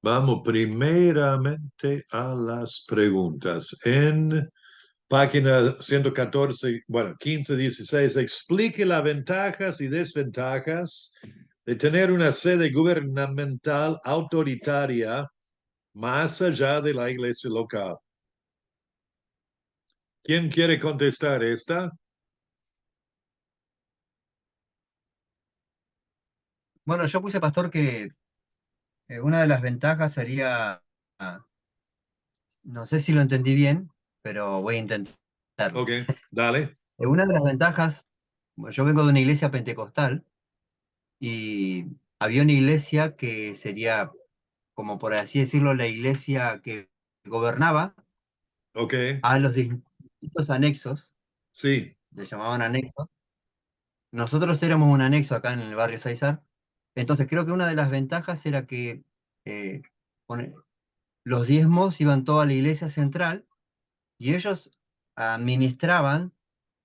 Vamos primeramente a las preguntas. En página 114, bueno, 15, 16, explique las ventajas y desventajas de tener una sede gubernamental autoritaria más allá de la iglesia local. ¿Quién quiere contestar esta? Bueno, yo puse, pastor, que una de las ventajas sería, no sé si lo entendí bien, pero voy a intentarlo. Ok, dale. Una de las ventajas, bueno, yo vengo de una iglesia pentecostal y había una iglesia que sería, como por así decirlo, la iglesia que gobernaba Ok, a los distintos anexos, sí. le llamaban anexos. Nosotros éramos un anexo acá en el barrio Saizar, entonces creo que una de las ventajas era que eh, pone- los diezmos iban toda a la iglesia central y ellos administraban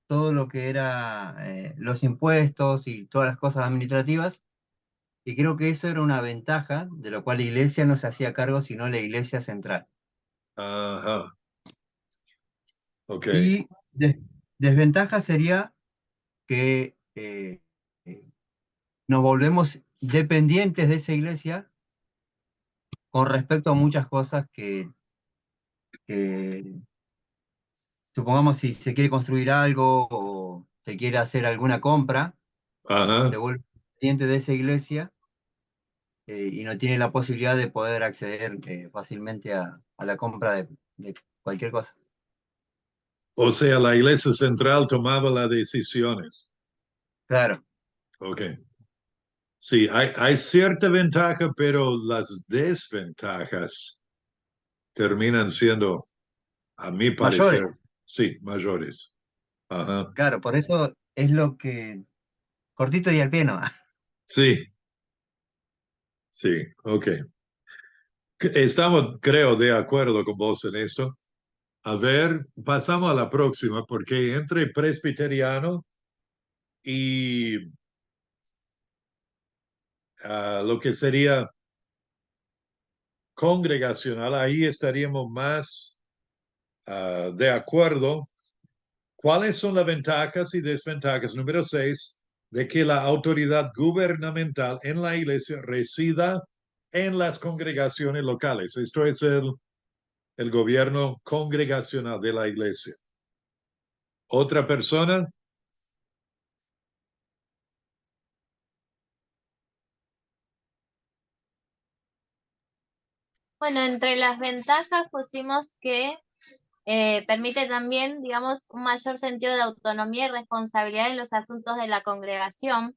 todo lo que era los impuestos y todas las cosas administrativas, y creo que eso era una ventaja, de lo cual la iglesia no se hacía cargo, sino la iglesia central. Ajá, ok. Y desventaja sería que nos volvemos dependientes de esa iglesia con respecto a muchas cosas que, supongamos, si se quiere construir algo o se quiere hacer alguna compra, se Ajá. vuelve dependiente de esa iglesia, y no tiene la posibilidad de poder acceder fácilmente a la compra de cualquier cosa. O sea, la iglesia central tomaba las decisiones. Claro, Ok. Sí, hay cierta ventaja, pero las desventajas terminan siendo, a mi parecer, mayores. sí, mayores. Ajá. Claro, por eso es lo que, cortito y al pie no. Sí, sí, ok. Estamos, creo, de acuerdo con vos en esto. A ver, pasamos a la próxima, porque entre presbiteriano y lo que sería congregacional, ahí estaríamos más de acuerdo. ¿Cuáles son las ventajas y desventajas? Número 6, de que la autoridad gubernamental en la iglesia resida en las congregaciones locales. Esto es el gobierno congregacional de la iglesia. Otra persona, Bueno, entre las ventajas pusimos que permite también, digamos, un mayor sentido de autonomía y responsabilidad en los asuntos de la congregación,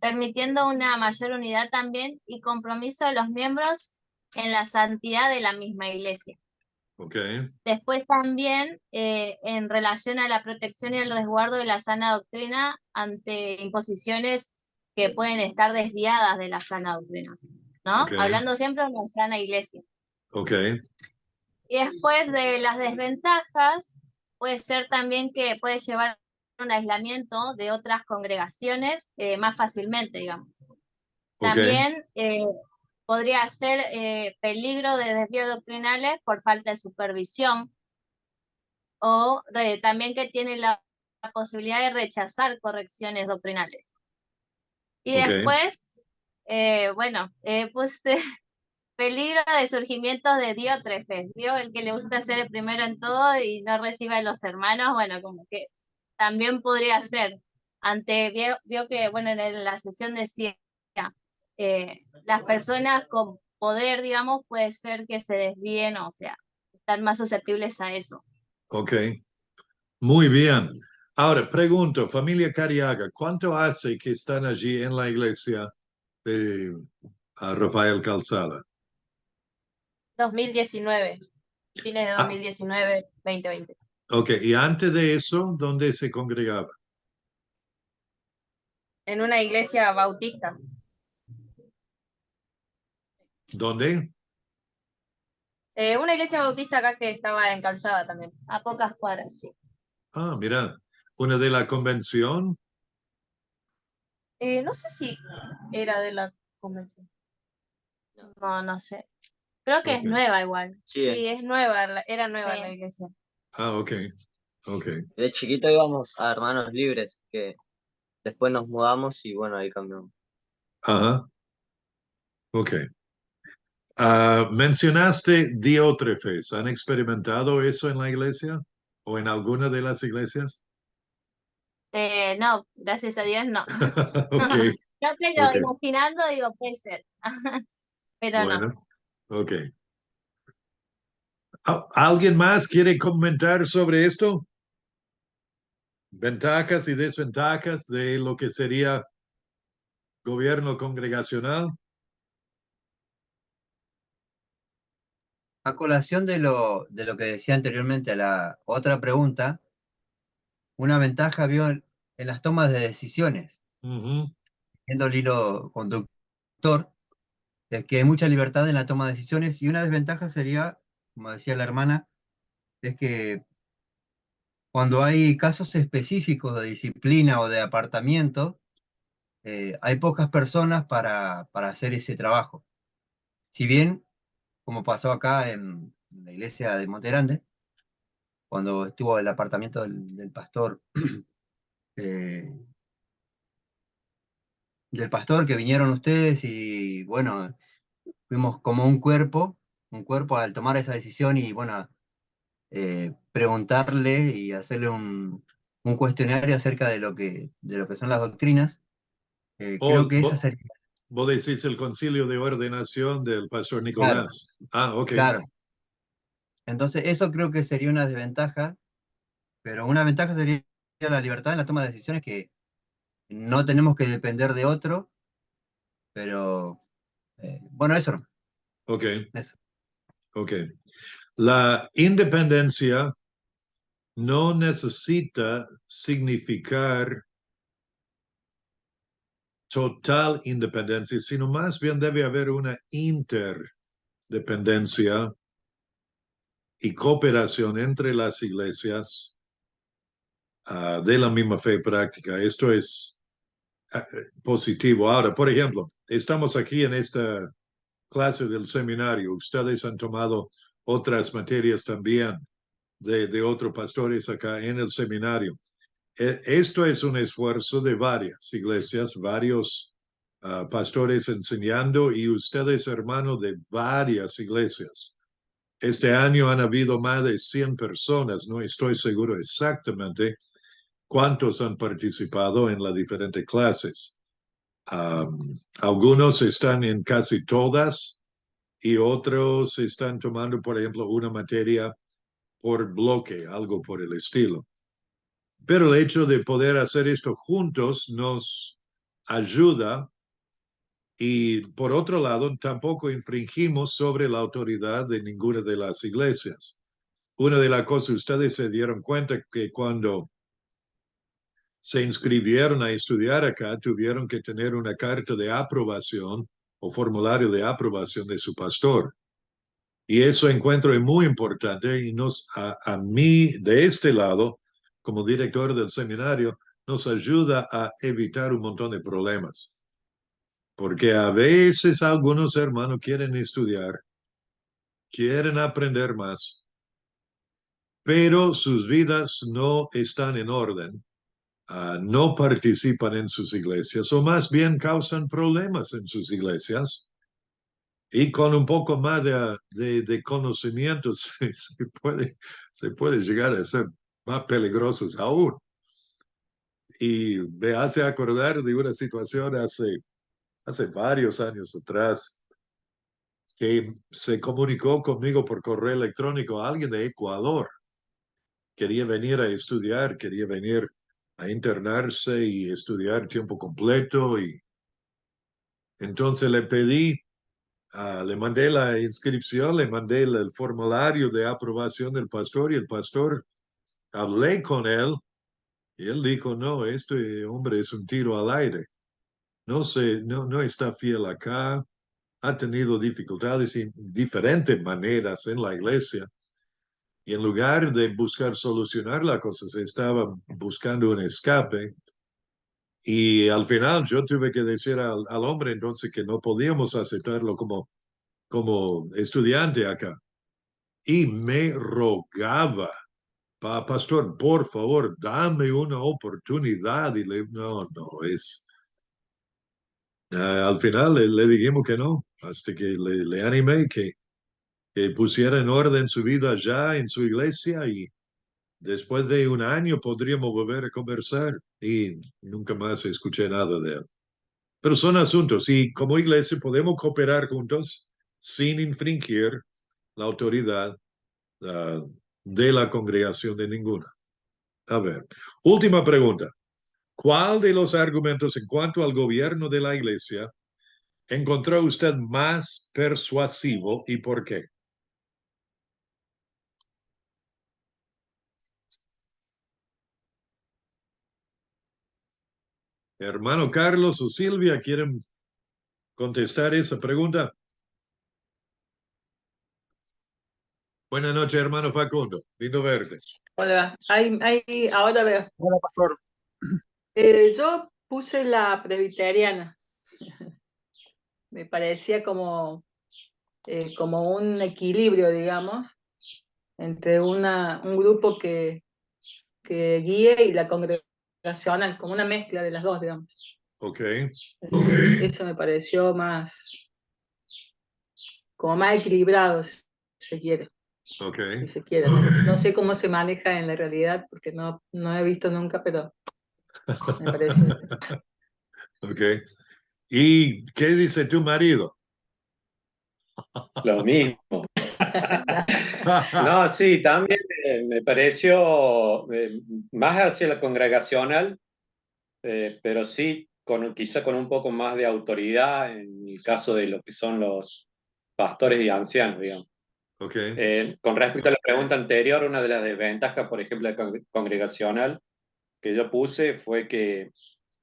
permitiendo una mayor unidad también y compromiso de los miembros en la santidad de la misma iglesia. ok, Después también, en relación a la protección y el resguardo de la sana doctrina ante imposiciones que pueden estar desviadas de la sana doctrina, ¿no? ok, Hablando siempre de una sana iglesia. ok, Y después de las desventajas, puede ser también que puede llevar a un aislamiento de otras congregaciones más fácilmente, digamos. ok, También podría ser peligro de desvíos doctrinales por falta de supervisión, o también que tiene la posibilidad de rechazar correcciones doctrinales. Y ok, después, bueno, pues peligro de surgimiento de diótrefes, ¿vio? El que le gusta ser el primero en todo y no recibe a los hermanos, bueno, como que también podría ser. Vio que, bueno, en la sesión decía, las personas con poder, digamos, puede ser que se desvíen, o sea, están más susceptibles a eso. ok. Muy bien. Ahora, pregunto, familia Cariaga, ¿cuánto hace que están allí en la iglesia de Rafael Calzada? 2019, fines de Ah, 2019, 2020. ok, y antes de eso, ¿dónde se congregaba? En una iglesia bautista. ¿Dónde? Una iglesia bautista acá que estaba en Calzada también. A pocas cuadras, sí. Ah, mira, una de la convención. No sé si era de la convención. No, no sé. Creo que es Ok. nueva igual. Sí, Sí, es nueva, era nueva la Sí. iglesia. Ah, ok. Ok. de chiquito íbamos a Hermanos Libres, que después nos mudamos y bueno, ahí cambiamos. Ajá. Ok. Mencionaste Diótrefes. ¿Han experimentado eso en la iglesia o en alguna de las iglesias? No, gracias a Dios no. Ok, No, pero ok. imaginando digo, puede ser. Pero no. Bueno, ok. ¿Alguien más quiere comentar sobre esto? Ventajas y desventajas de lo que sería gobierno congregacional. A colación de lo que decía anteriormente a la otra pregunta, una ventaja vio en las tomas de decisiones, Ujú. siendo el hilo conductor, es que hay mucha libertad en la toma de decisiones y una desventaja sería, como decía la hermana, es que cuando hay casos específicos de disciplina o de apartamiento, hay pocas personas para hacer ese trabajo. Si bien, como pasó acá en la iglesia de Monte Grande, cuando estuvo el apartamiento eh, del pastor que vinieron ustedes y bueno, fuimos como un cuerpo al tomar esa decisión y bueno, preguntarle y hacerle un cuestionario acerca de lo que son las doctrinas. O Creo que esa sería, vos decís el concilio de ordenación del pastor claro, Nicolás. Ah, ok, claro. Entonces, eso creo que sería una desventaja, pero una ventaja sería la libertad en la toma de decisiones que no tenemos que depender de otro, pero bueno, eso no, ok, eso. ok. La independencia no necesita significar total independencia, sino más bien debe haber una interdependencia y cooperación entre las iglesias de la misma fe práctica. Esto es positivo. Ahora, por ejemplo, estamos aquí en esta clase del seminario. Ustedes han tomado otras materias también de otros pastores acá en el seminario. Esto es un esfuerzo de varias iglesias, varios pastores enseñando y ustedes, hermanos, de varias iglesias. Este año han habido más de 100 personas, no estoy seguro exactamente cuántos han participado en las diferentes clases. Algunos están en casi todas y otros están tomando, por ejemplo, una materia por bloque, algo por el estilo. Pero el hecho de poder hacer esto juntos nos ayuda y, por otro lado, tampoco infringimos sobre la autoridad de ninguna de las iglesias. Una de las cosas, ustedes se dieron cuenta que cuando se inscribieron a estudiar acá, tuvieron que tener una carta de aprobación o formulario de aprobación de su pastor. Y eso encuentro muy importante y a mí, de este lado, como director del seminario, nos ayuda a evitar un montón de problemas. Porque a veces algunos hermanos quieren estudiar, quieren aprender más, pero sus vidas no están en orden, no participan en sus iglesias o más bien causan problemas en sus iglesias. Y con un poco más de conocimiento se puede llegar a ser más peligrosos aún. Y me hace acordar de una situación hace varios años atrás que se comunicó conmigo por correo electrónico alguien de Ecuador. Quería venir a estudiar, quería venir a internarse y estudiar tiempo completo. Y entonces le pedí, le mandé la inscripción, le mandé el formulario de aprobación del pastor y el pastor, hablé con él y él dijo, no, este hombre es un tiro al aire. No está fiel acá, ha tenido dificultades en diferentes maneras en la iglesia. Y en lugar de buscar solucionar la cosa, se estaba buscando un escape. Y al final yo tuve que decir al hombre entonces que no podíamos aceptarlo como como estudiante acá y me rogaba, pastor, por favor, dame una oportunidad. Y no, al final le dijimos que no, hasta que le animé que pusiera en orden su vida ya en su iglesia y después de un año podríamos volver a conversar y nunca más escuché nada de él. Pero son asuntos y como iglesia podemos cooperar juntos sin infringir la autoridad de la congregación de ninguna. A ver, última pregunta. ¿Cuál de los argumentos en cuanto al gobierno de la iglesia encontró usted más persuasivo y por qué? Hermano Carlos o Silvia, ¿quieren contestar esa pregunta? Buenas noches, hermano Facundo. Lindo verte. Hola, ahora veo. Hola, pastor. Yo puse la presbiteriana. Me parecía como un equilibrio, digamos, entre un grupo que guíe y la congregacional, como una mezcla de las dos, digamos. Ok. Eso me pareció como más equilibrado, si se quiere. Ok. Si se quiere. No sé cómo se maneja en la realidad, porque no he visto nunca, pero me pareció. Ok. ¿Y qué dice tu marido? Lo mismo. No, sí, también me pareció más hacia la congregacional, pero sí, quizá con un poco más de autoridad en el caso de lo que son los pastores y ancianos, digamos. Ok. Con respecto a la pregunta anterior, una de las desventajas, por ejemplo, de congregacional que yo puse fue que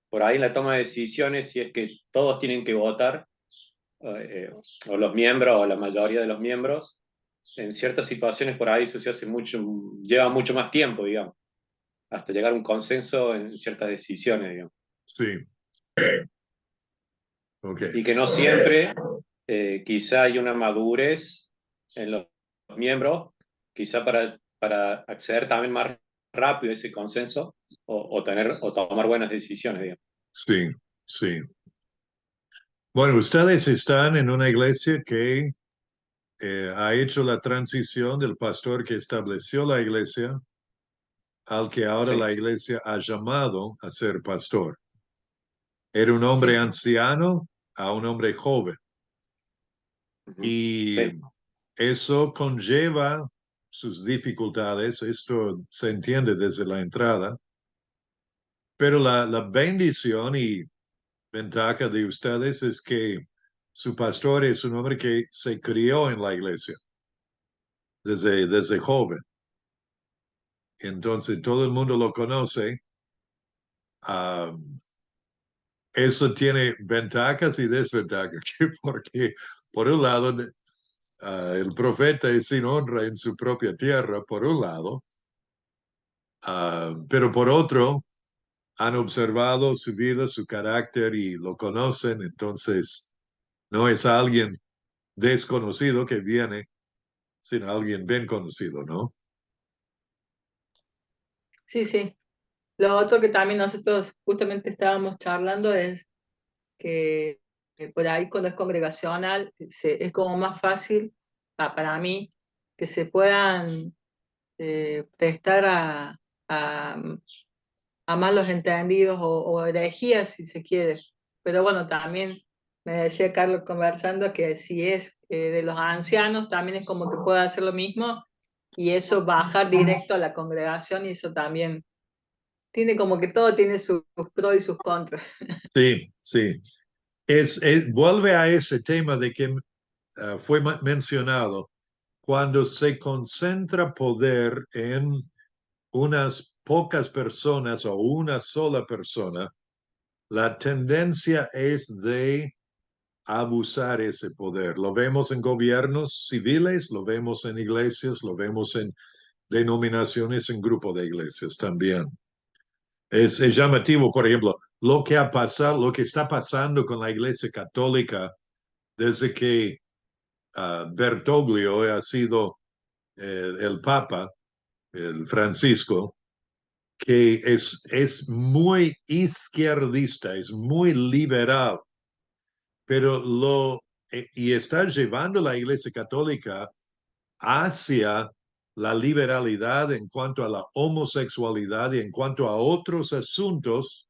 por ahí en la toma de decisiones, si es que todos tienen que votar, o los miembros, o la mayoría de los miembros, en ciertas situaciones por ahí eso se hace lleva mucho más tiempo, digamos, hasta llegar a un consenso en ciertas decisiones, digamos. Sí. Ok. Y que no siempre, quizá hay una madurez en los miembros, quizá para acceder también más rápido a ese consenso o tomar buenas decisiones, digamos. Sí, sí. Bueno, ustedes están en una iglesia que ha hecho la transición del pastor que estableció la iglesia al que ahora Sí. la iglesia ha llamado a ser pastor. Era un hombre anciano a un hombre joven. Y Sí. eso conlleva sus dificultades. Esto se entiende desde la entrada. Pero la bendición y ventaja de ustedes es que su pastor es un hombre que se crió en la iglesia desde joven. Entonces todo el mundo lo conoce. Eso tiene ventajas y desventajas, porque por un lado el profeta es sin honra en su propia tierra, por un lado, pero por otro han observado su vida, su carácter y lo conocen, entonces no es alguien desconocido que viene, sino alguien bien conocido, ¿no? Sí, sí. Lo otro que también nosotros justamente estábamos charlando es que por ahí cuando es congregacional es como más fácil para mí que se puedan prestar a, a malos entendidos o herejías si se quiere. Pero bueno, también me decía Carlos conversando que si es de los ancianos también es como que puede hacer lo mismo y eso bajar directo a la congregación y eso también tiene como que todo tiene sus pros y sus contras. Sí, sí. Vuelve a ese tema de que fue mencionado, cuando se concentra poder en unas pocas personas o una sola persona, la tendencia es de abusar ese poder. Lo vemos en gobiernos civiles, lo vemos en iglesias, lo vemos en denominaciones, en grupos de iglesias también. Es llamativo, por ejemplo, lo que ha pasado, lo que está pasando con la Iglesia Católica desde que Bertoglio ha sido el Papa, el Francisco, que es muy izquierdista, es muy liberal, pero y está llevando la Iglesia Católica hacia la liberalidad en cuanto a la homosexualidad y en cuanto a otros asuntos,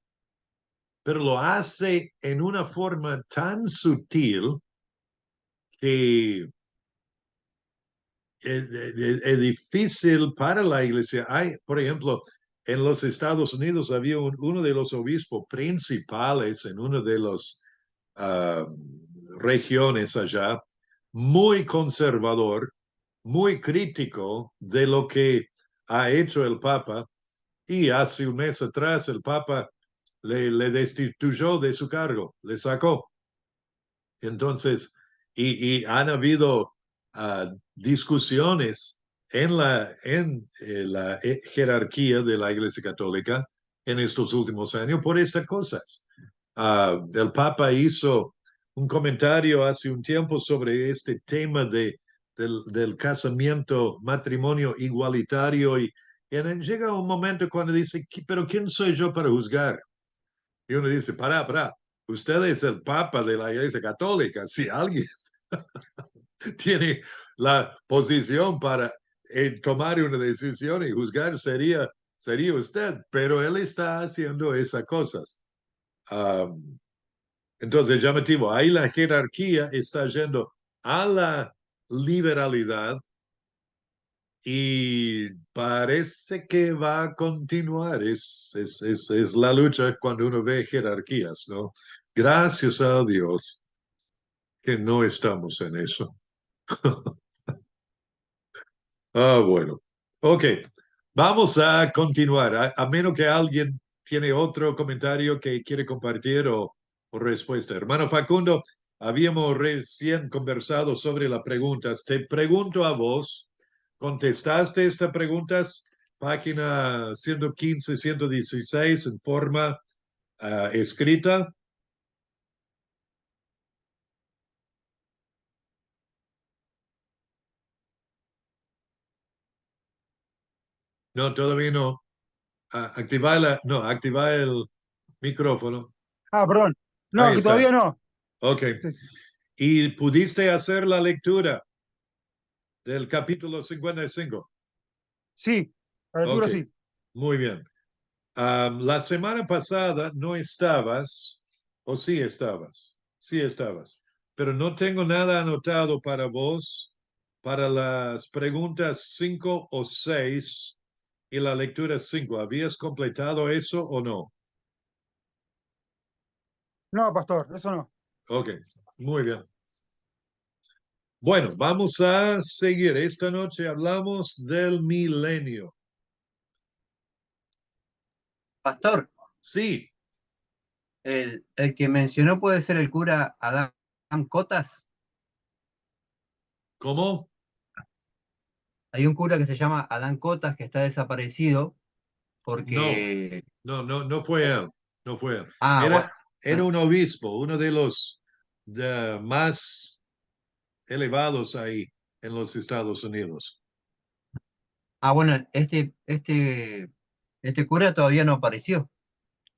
pero lo hace en una forma tan sutil que es difícil para la iglesia. Hay, por ejemplo, en los Estados Unidos había uno de los obispos principales en una de las regiones allá, muy conservador, muy crítico de lo que ha hecho el Papa, y hace un mes atrás el Papa le destituyó de su cargo, le sacó. Entonces, y han habido discusiones en la jerarquía de la Iglesia Católica en estos últimos años por estas cosas. El Papa hizo un comentario hace un tiempo sobre este tema del casamiento, matrimonio igualitario, y llega un momento cuando dice, pero ¿quién soy yo para juzgar? Y uno dice, para, usted es el Papa de la Iglesia Católica. Si alguien tiene la posición para tomar una decisión y juzgar, sería usted, pero él está haciendo esas cosas. Entonces, llamativo, ahí la jerarquía está yendo a la liberalidad y parece que va a continuar. Es la lucha cuando uno ve jerarquías, ¿no? Gracias a Dios que no estamos en eso. Bueno. Ok, vamos a continuar. A menos que alguien tiene otro comentario que quiere compartir o respuesta. Hermano Facundo, habíamos recién conversado sobre las preguntas. Te pregunto a vos, ¿contestaste estas preguntas? Página 115, 116 en forma escrita. No, todavía no. Activa el micrófono. Ah, perdón. No, Ahí que está. todavía no. Ok. Sí. ¿Y pudiste hacer la lectura del capítulo 55? Sí, la lectura Ok, sí. muy bien. La semana pasada no estabas, o sí estabas, sí estabas, pero no tengo nada anotado para vos para las preguntas 5 o 6 y la lectura 5. ¿Habías completado eso o no? No, pastor, eso no. Ok, muy bien. Bueno, vamos a seguir. Esta noche hablamos del milenio. Pastor, Sí, el que mencionó puede ser el cura Adán Cotas. ¿cómo? Hay un cura que se llama Adán Cotas que está desaparecido No, porque... no fue él, no fue él. Ah, Era, era bueno. un obispo, uno de los más elevados ahí en los Estados Unidos. Ah, bueno, este cura todavía no apareció.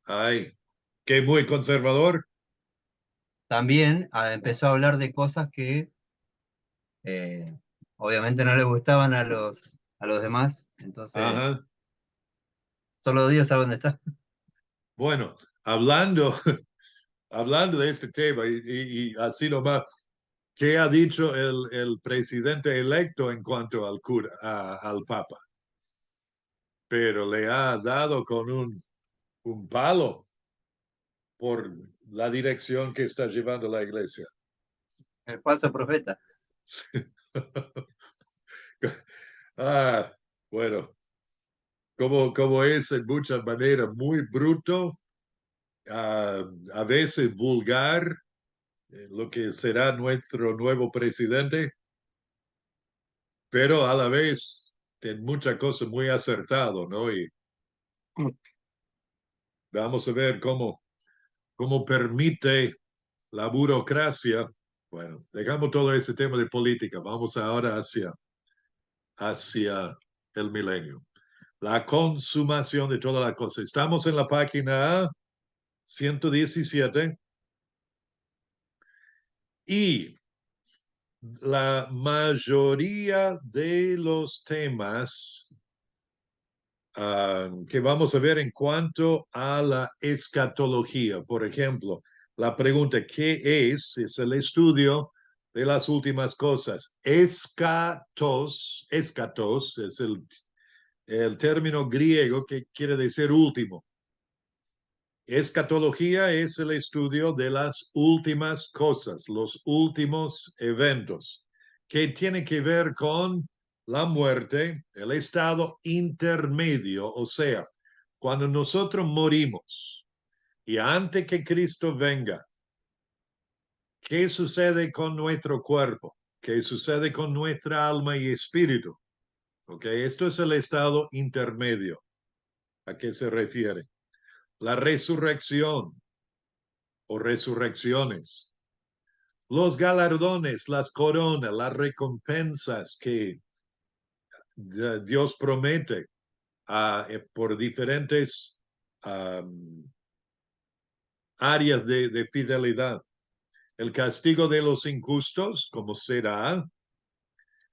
Ay, que muy conservador. También empezó a hablar de cosas que eh, obviamente no le gustaban a los demás. Entonces, Ajá. solo Dios sabe dónde está. Bueno, hablando, hablando de este tema y así nomás, ¿qué ha dicho el presidente electo en cuanto al cura, al Papa? Pero le ha dado con un palo por la dirección que está llevando la iglesia. El falso profeta. Bueno, como es en muchas maneras muy bruto, a veces vulgar, lo que será nuestro nuevo presidente, pero a la vez en muchas cosas muy acertado, ¿no? Y vamos a ver cómo permite la burocracia Bueno, dejamos todo ese tema de política. Vamos ahora hacia el milenio. La consumación de toda la cosa. Estamos en la página 117 y la mayoría de los temas que vamos a ver en cuanto a la escatología. Por ejemplo, la pregunta ¿qué es el estudio de las últimas cosas? Escatos es el término griego que quiere decir último. Escatología es el estudio de las últimas cosas, los últimos eventos, que tienen que ver con la muerte, el estado intermedio, o sea, cuando nosotros morimos y antes que Cristo venga, ¿qué sucede con nuestro cuerpo? ¿Qué sucede con nuestra alma y espíritu? Okay, esto es el estado intermedio. ¿A qué se refiere? La resurrección o resurrecciones, los galardones, las coronas, las recompensas que Dios promete por diferentes áreas de fidelidad. El castigo de los injustos, como será,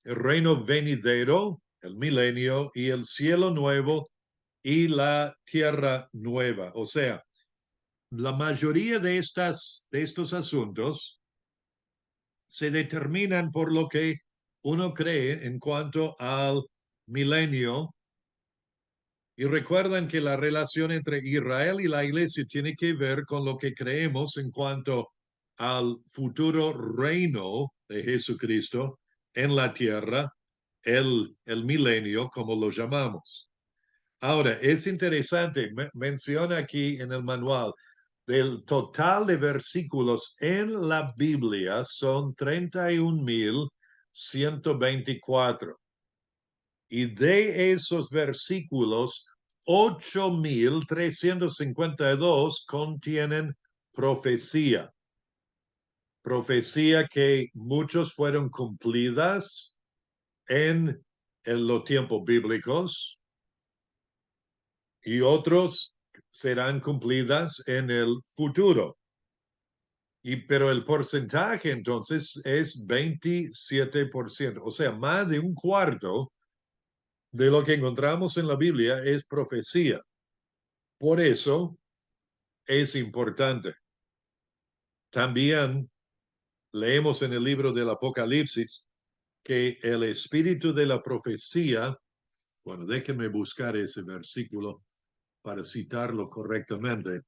el reino venidero, el milenio y el cielo nuevo y la tierra nueva. O sea, la mayoría de estos asuntos se determinan por lo que uno cree en cuanto al milenio. Y recuerdan que la relación entre Israel y la iglesia tiene que ver con lo que creemos en cuanto al futuro reino de Jesucristo en la tierra, el milenio, como lo llamamos. Ahora, es interesante, menciona aquí en el manual, del total de versículos en la Biblia son 31,124. Y de esos versículos, 8,352 contienen profecía. Profecía que muchos fueron cumplidas en los tiempos bíblicos y otros serán cumplidas en el futuro. Pero el porcentaje entonces es 27%, o sea, más de un cuarto de lo que encontramos en la Biblia es profecía. Por eso es importante. También leemos en el libro del Apocalipsis que el espíritu de la profecía, bueno, déjenme buscar ese versículo para citarlo correctamente.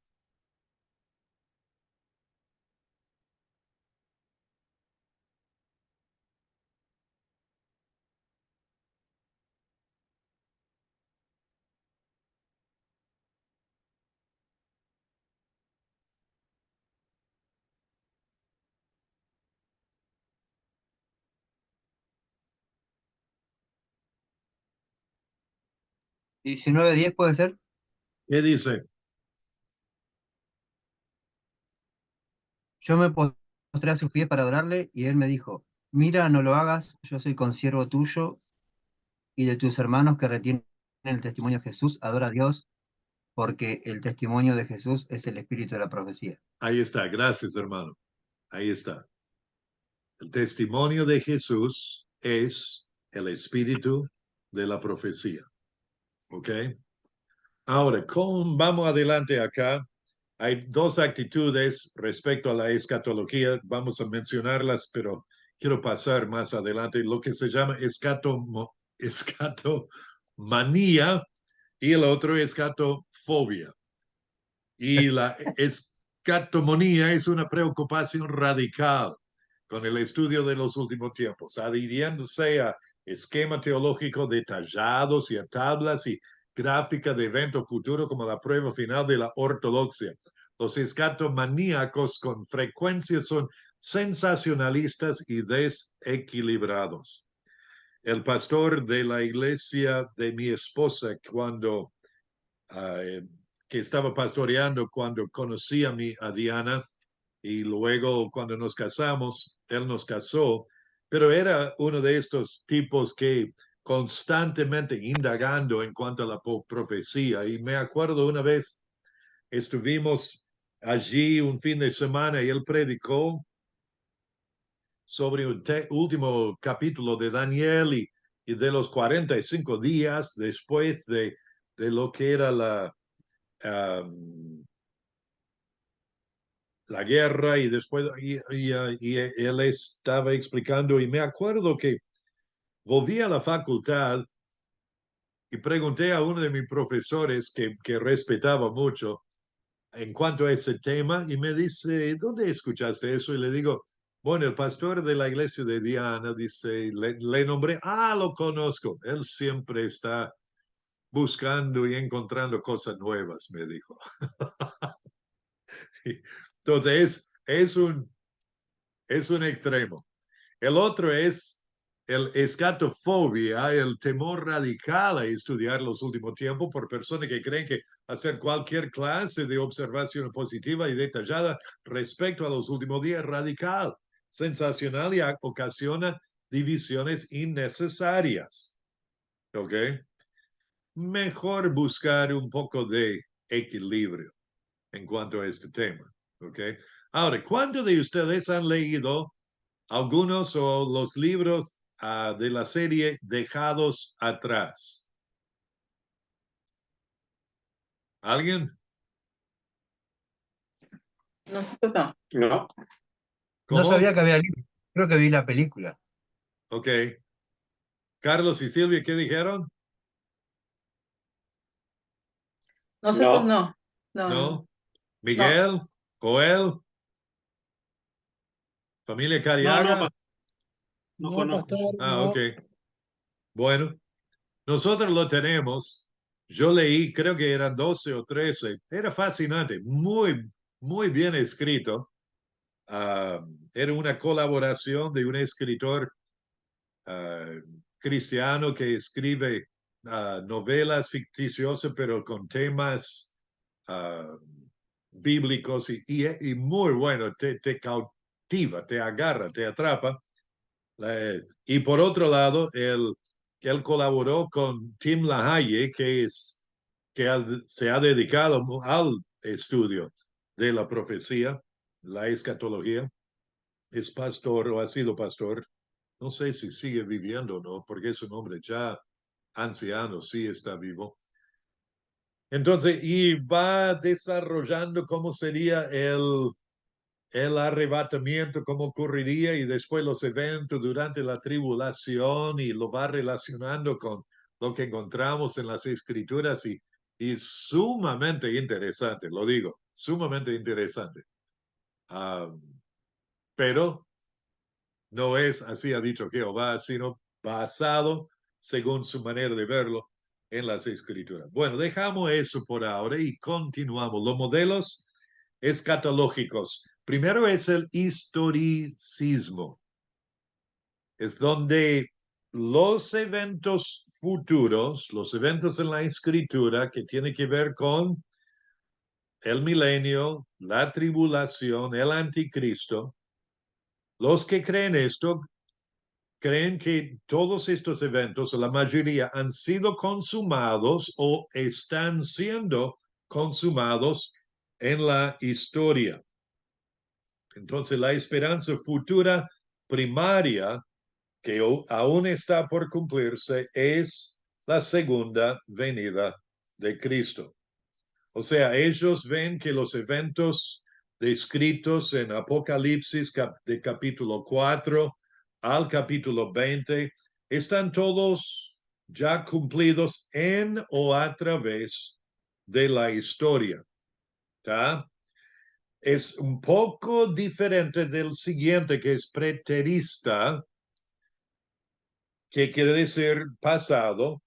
¿19:10 puede ser? ¿Qué dice? Yo me postré a sus pies para adorarle, y él me dijo: Mira, no lo hagas, yo soy consiervo tuyo y de tus hermanos que retienen el testimonio de Jesús. Adora a Dios, porque el testimonio de Jesús es el espíritu de la profecía. Ahí está, gracias hermano. Ahí está. El testimonio de Jesús es el espíritu de la profecía. ¿Ok? Ahora, vamos adelante acá. Hay dos actitudes respecto a la escatología. Vamos a mencionarlas, pero quiero pasar más adelante. Lo que se llama escatomanía y el otro escatofobia. Y la escatomonía es una preocupación radical con el estudio de los últimos tiempos, adhiriéndose a esquema teológico detallados y a tablas y gráfica de evento futuro como la prueba final de la ortodoxia. Los escatomaníacos con frecuencia son sensacionalistas y desequilibrados. El pastor de la iglesia de mi esposa, que estaba pastoreando cuando conocí a Diana, y luego cuando nos casamos, él nos casó, pero era uno de estos tipos que constantemente indagando en cuanto a la profecía. Y me acuerdo una vez, estuvimos allí un fin de semana y él predicó sobre el último capítulo de Daniel y de los 45 días después de lo que era la guerra y después y él estaba explicando y me acuerdo que volví a la facultad y pregunté a uno de mis profesores que respetaba mucho en cuanto a ese tema y me dice, ¿dónde escuchaste eso? Y le digo, bueno, el pastor de la iglesia de Diana dice, le nombré, lo conozco, él siempre está buscando y encontrando cosas nuevas, me dijo. Entonces, es un extremo. El otro es el escatofobia, el temor radical a estudiar los últimos tiempos por personas que creen que hacer cualquier clase de observación positiva y detallada respecto a los últimos días es radical, sensacional y ocasiona divisiones innecesarias. ¿Ok? Mejor buscar un poco de equilibrio en cuanto a este tema. ¿Ok? Ahora, ¿cuántos de ustedes han leído algunos o los libros de la serie Dejados Atrás? ¿Alguien? Nosotros no. No, No ¿Cómo? sabía que había libros. Creo que vi la película. Ok. Carlos y Silvia, ¿qué dijeron? Nosotros no, no. No, no, ¿No? no. ¿Miguel? ¿Joel? ¿Familia No, Cariaga? no No, conozco pastor, yo. Ok. no. Bueno, nosotros lo tenemos. Yo leí, creo que eran 12 o 13. Era fascinante, muy, muy bien escrito. Ah, era una colaboración de un escritor cristiano que escribe novelas ficticiosas, pero con temas bíblicos y muy bueno, te cautiva, te agarra, te atrapa. Y por otro lado, él colaboró con Tim LaHaye, se ha dedicado al estudio de la profecía, la escatología. Es pastor o ha sido pastor. No sé si sigue viviendo o no, porque es un hombre ya anciano, sí está vivo. Entonces, y va desarrollando cómo sería el arrebatamiento, cómo ocurriría y después los eventos durante la tribulación y lo va relacionando con lo que encontramos en las escrituras y sumamente interesante, lo digo, sumamente interesante. Pero no es así ha dicho Jehová, sino basado según su manera de verlo en las escrituras. Bueno, dejamos eso por ahora y continuamos. Los modelos escatológicos. Primero es el historicismo. Es donde los eventos futuros, los eventos en la escritura que tienen que ver con el milenio, la tribulación, el anticristo, los que creen esto creen que todos estos eventos, la mayoría, han sido consumados o están siendo consumados en la historia. Entonces, la esperanza futura primaria que aún está por cumplirse es la segunda venida de Cristo. O sea, ellos ven que los eventos descritos en Apocalipsis de capítulo 4 al capítulo 20 están todos ya cumplidos en o a través de la historia. ¿Tá? Es un poco diferente del siguiente, que es preterista, que quiere decir pasado.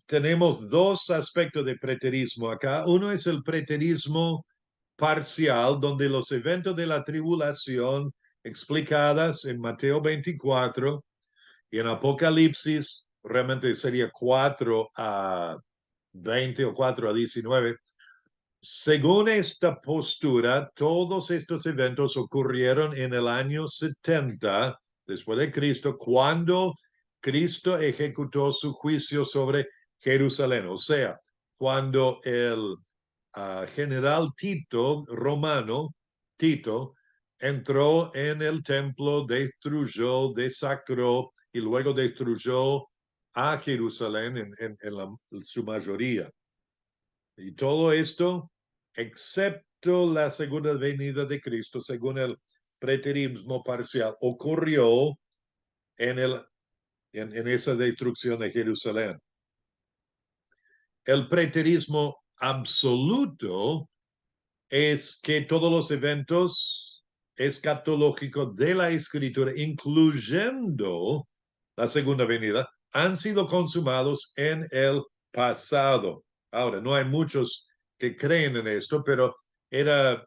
Tenemos dos aspectos de preterismo acá. Uno es el preterismo parcial, donde los eventos de la tribulación explicadas en Mateo 24 y en Apocalipsis, realmente sería 4 a 20 o 4 a 19, Según esta postura, todos estos eventos ocurrieron en el año 70 después de Cristo, cuando Cristo ejecutó su juicio sobre Jerusalén. O sea, cuando el general Tito, romano, Tito, entró en el templo, destruyó, desacró y luego destruyó a Jerusalén en su mayoría. Y todo esto, excepto la segunda venida de Cristo, según el preterismo parcial, ocurrió en esa destrucción de Jerusalén. El preterismo absoluto es que todos los eventos escatológicos de la Escritura, incluyendo la segunda venida, han sido consumados en el pasado. Ahora, no hay muchos que creen en esto, pero era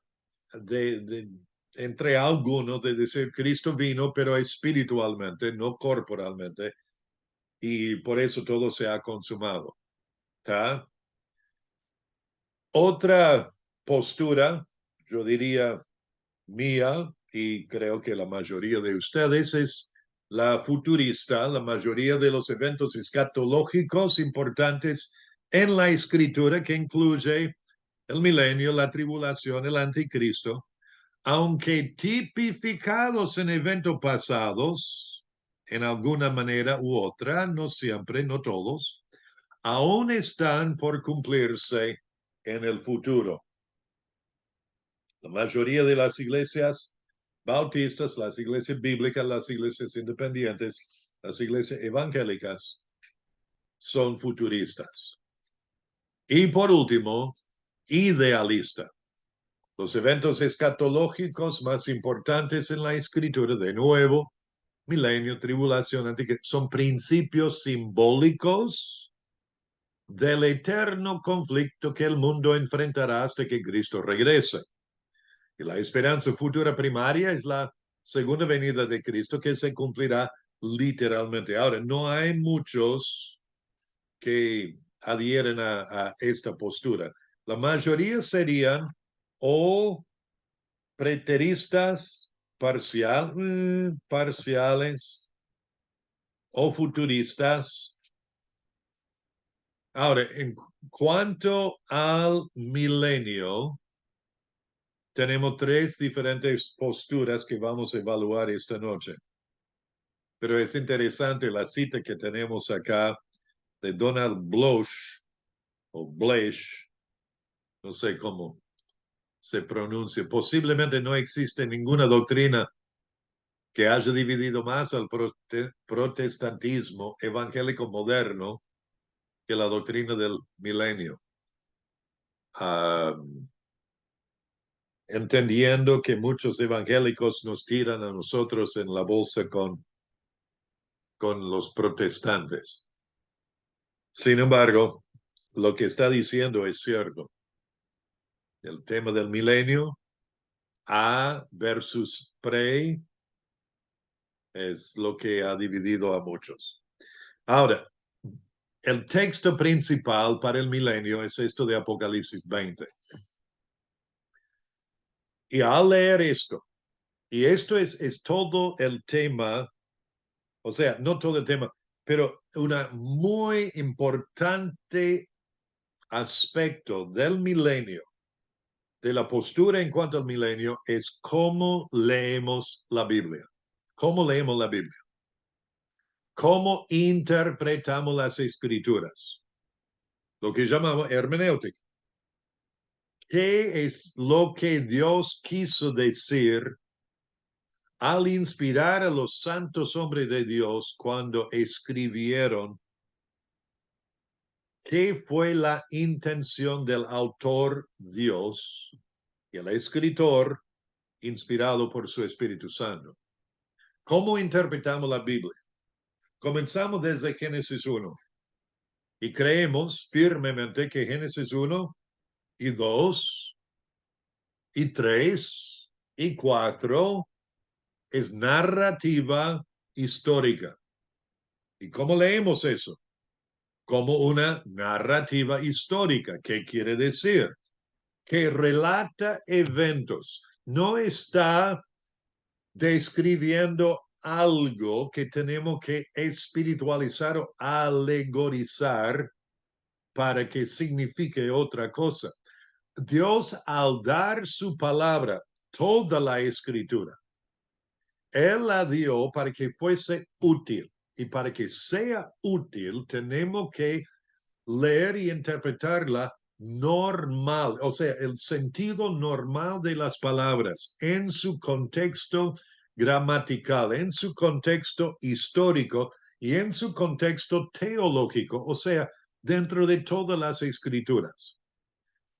entre algunos de decir Cristo vino, pero espiritualmente, no corporalmente, y por eso todo se ha consumado. ¿Tá? Otra postura, yo diría mía, y creo que la mayoría de ustedes, es la futurista. La mayoría de los eventos escatológicos importantes en la escritura, que incluye el milenio, la tribulación, el anticristo, aunque tipificados en eventos pasados, en alguna manera u otra, no siempre, no todos, aún están por cumplirse en el futuro. La mayoría de las iglesias bautistas, las iglesias bíblicas, las iglesias independientes, las iglesias evangélicas son futuristas. Y por último, idealista. Los eventos escatológicos más importantes en la escritura, de nuevo, milenio, tribulación, anticristo, son principios simbólicos del eterno conflicto que el mundo enfrentará hasta que Cristo regrese. Y la esperanza futura primaria es la segunda venida de Cristo, que se cumplirá literalmente. Ahora, no hay muchos que adhieren a esta postura. La mayoría serían o preteristas parciales o futuristas. Ahora, en cuanto al milenio, tenemos tres diferentes posturas que vamos a evaluar esta noche. Pero es interesante la cita que tenemos acá de Donald Bloch, o Blesch, no sé cómo se pronuncia. Posiblemente no existe ninguna doctrina que haya dividido más al protestantismo evangélico moderno que la doctrina del milenio. Entendiendo que muchos evangélicos nos tiran a nosotros en la bolsa con los protestantes. Sin embargo, lo que está diciendo es cierto. El tema del milenio, A versus pre, es lo que ha dividido a muchos. Ahora, el texto principal para el milenio es esto de Apocalipsis 20. Y al leer esto, y esto es todo el tema, o sea, no todo el tema, pero una muy importante aspecto del milenio, de la postura en cuanto al milenio, es cómo leemos la Biblia. ¿Cómo leemos la Biblia? ¿Cómo interpretamos las escrituras? Lo que llamamos hermenéutica. ¿Qué es lo que Dios quiso decir al inspirar a los santos hombres de Dios cuando escribieron? ¿Qué fue la intención del autor Dios y el escritor inspirado por su Espíritu Santo? ¿Cómo interpretamos la Biblia? Comenzamos desde Génesis 1 y creemos firmemente que Génesis 1 y 2 y 3 y 4 es narrativa histórica. ¿Y cómo leemos eso? Como una narrativa histórica. ¿Qué quiere decir? que relata eventos. No está describiendo algo que tenemos que espiritualizar o alegorizar para que signifique otra cosa. Dios, al dar su palabra, toda la escritura, Él la dio para que fuese útil. Y para que sea útil, tenemos que leer y interpretarla normal, o sea, el sentido normal de las palabras en su contexto gramatical, en su contexto histórico y en su contexto teológico, o sea, dentro de todas las escrituras.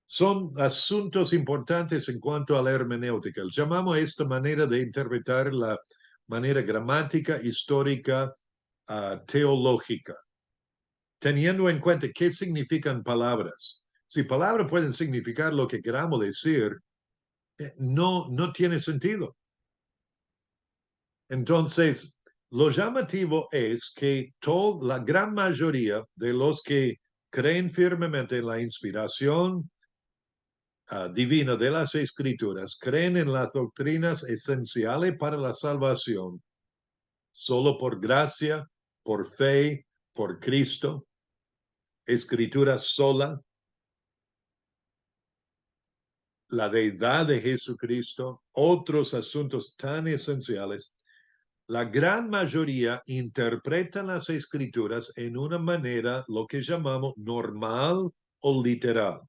Son asuntos importantes en cuanto a la hermenéutica. Llamamos esta manera de interpretar la manera gramática, histórica, teológica, teniendo en cuenta qué significan palabras. Si palabras pueden significar lo que queramos decir, no tiene sentido. Entonces, lo llamativo es que la gran mayoría de los que creen firmemente en la inspiración divina de las escrituras, creen en las doctrinas esenciales para la salvación, solo por gracia, por fe, por Cristo, escritura sola, la deidad de Jesucristo, otros asuntos tan esenciales. La gran mayoría interpretan las escrituras en una manera, lo que llamamos normal o literal,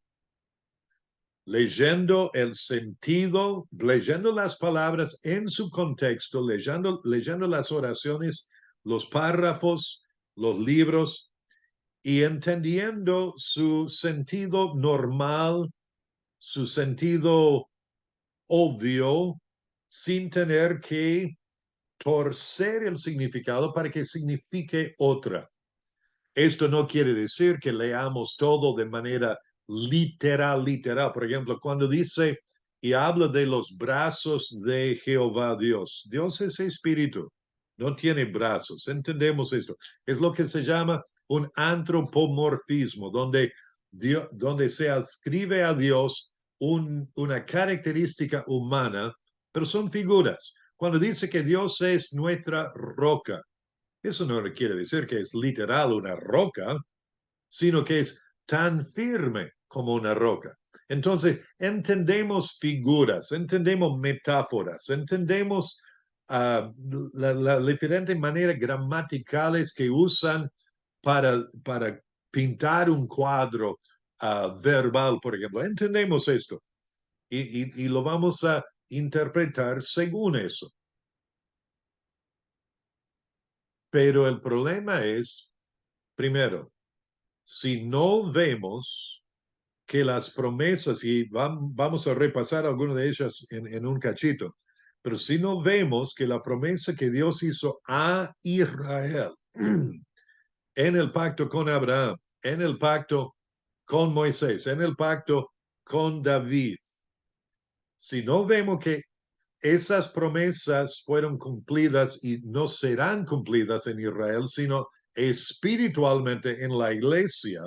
leyendo el sentido, leyendo las palabras en su contexto, leyendo las oraciones, los párrafos, los libros, y entendiendo su sentido normal, su sentido obvio, sin tener que torcer el significado para que signifique otra. Esto no quiere decir que leamos todo de manera literal. Por ejemplo, cuando dice y habla de los brazos de Jehová Dios, Dios es espíritu, no tiene brazos. Entendemos esto. Es lo que se llama un antropomorfismo, donde se adscribe a Dios una característica humana, pero son figuras. Cuando dice que Dios es nuestra roca, eso no quiere decir que es literal una roca, sino que es tan firme como una roca. Entonces, entendemos figuras, entendemos metáforas, entendemos las diferentes maneras gramaticales que usan para pintar un cuadro verbal, por ejemplo. Entendemos esto y lo vamos a interpretar según eso. Pero el problema es, primero, si no vemos que las promesas, y vamos a repasar algunas de ellas en un cachito, pero si no vemos que la promesa que Dios hizo a Israel en el pacto con Abraham, en el pacto con Moisés, en el pacto con David, si no vemos que esas promesas fueron cumplidas y no serán cumplidas en Israel, sino espiritualmente en la iglesia,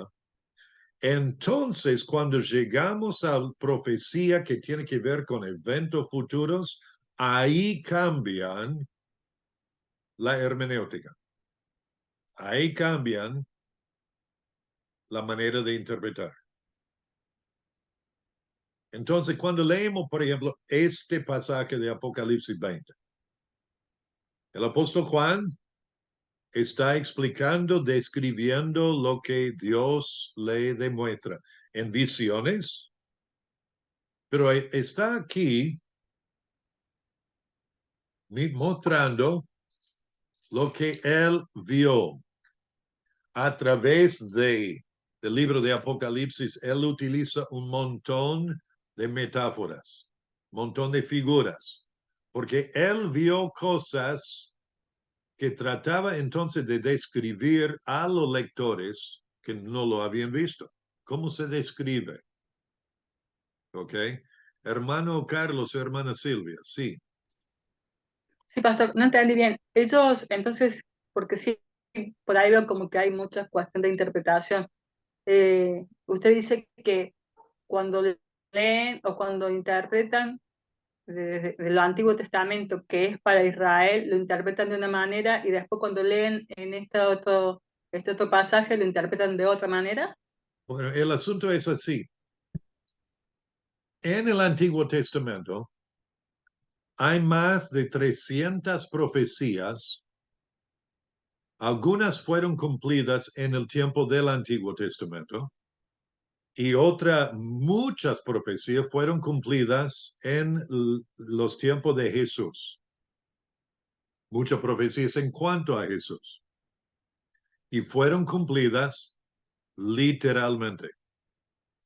entonces cuando llegamos a la profecía que tiene que ver con eventos futuros, ahí cambian la hermenéutica. Ahí cambian la manera de interpretar. Entonces, cuando leemos, por ejemplo, este pasaje de Apocalipsis 20, el apóstol Juan está explicando, describiendo lo que Dios le demuestra en visiones, pero está aquí mostrando lo que él vio a través del libro de Apocalipsis. Él utiliza un montón de metáforas, un montón de figuras, porque él vio cosas que trataba entonces de describir a los lectores que no lo habían visto. ¿Cómo se describe? ¿Ok? Hermano Carlos, hermana Silvia, sí. Sí, pastor, no entendí bien. Ellos, entonces, porque sí, por ahí veo como que hay mucha cuestión de interpretación. Usted dice que cuando leen o cuando interpretan del Antiguo Testamento, que es para Israel, lo interpretan de una manera y después cuando leen en este otro pasaje lo interpretan de otra manera? Bueno, el asunto es así. En el Antiguo Testamento hay más de 300 profecías. Algunas fueron cumplidas en el tiempo del Antiguo Testamento y muchas profecías fueron cumplidas en los tiempos de Jesús. Muchas profecías en cuanto a Jesús. Y fueron cumplidas literalmente.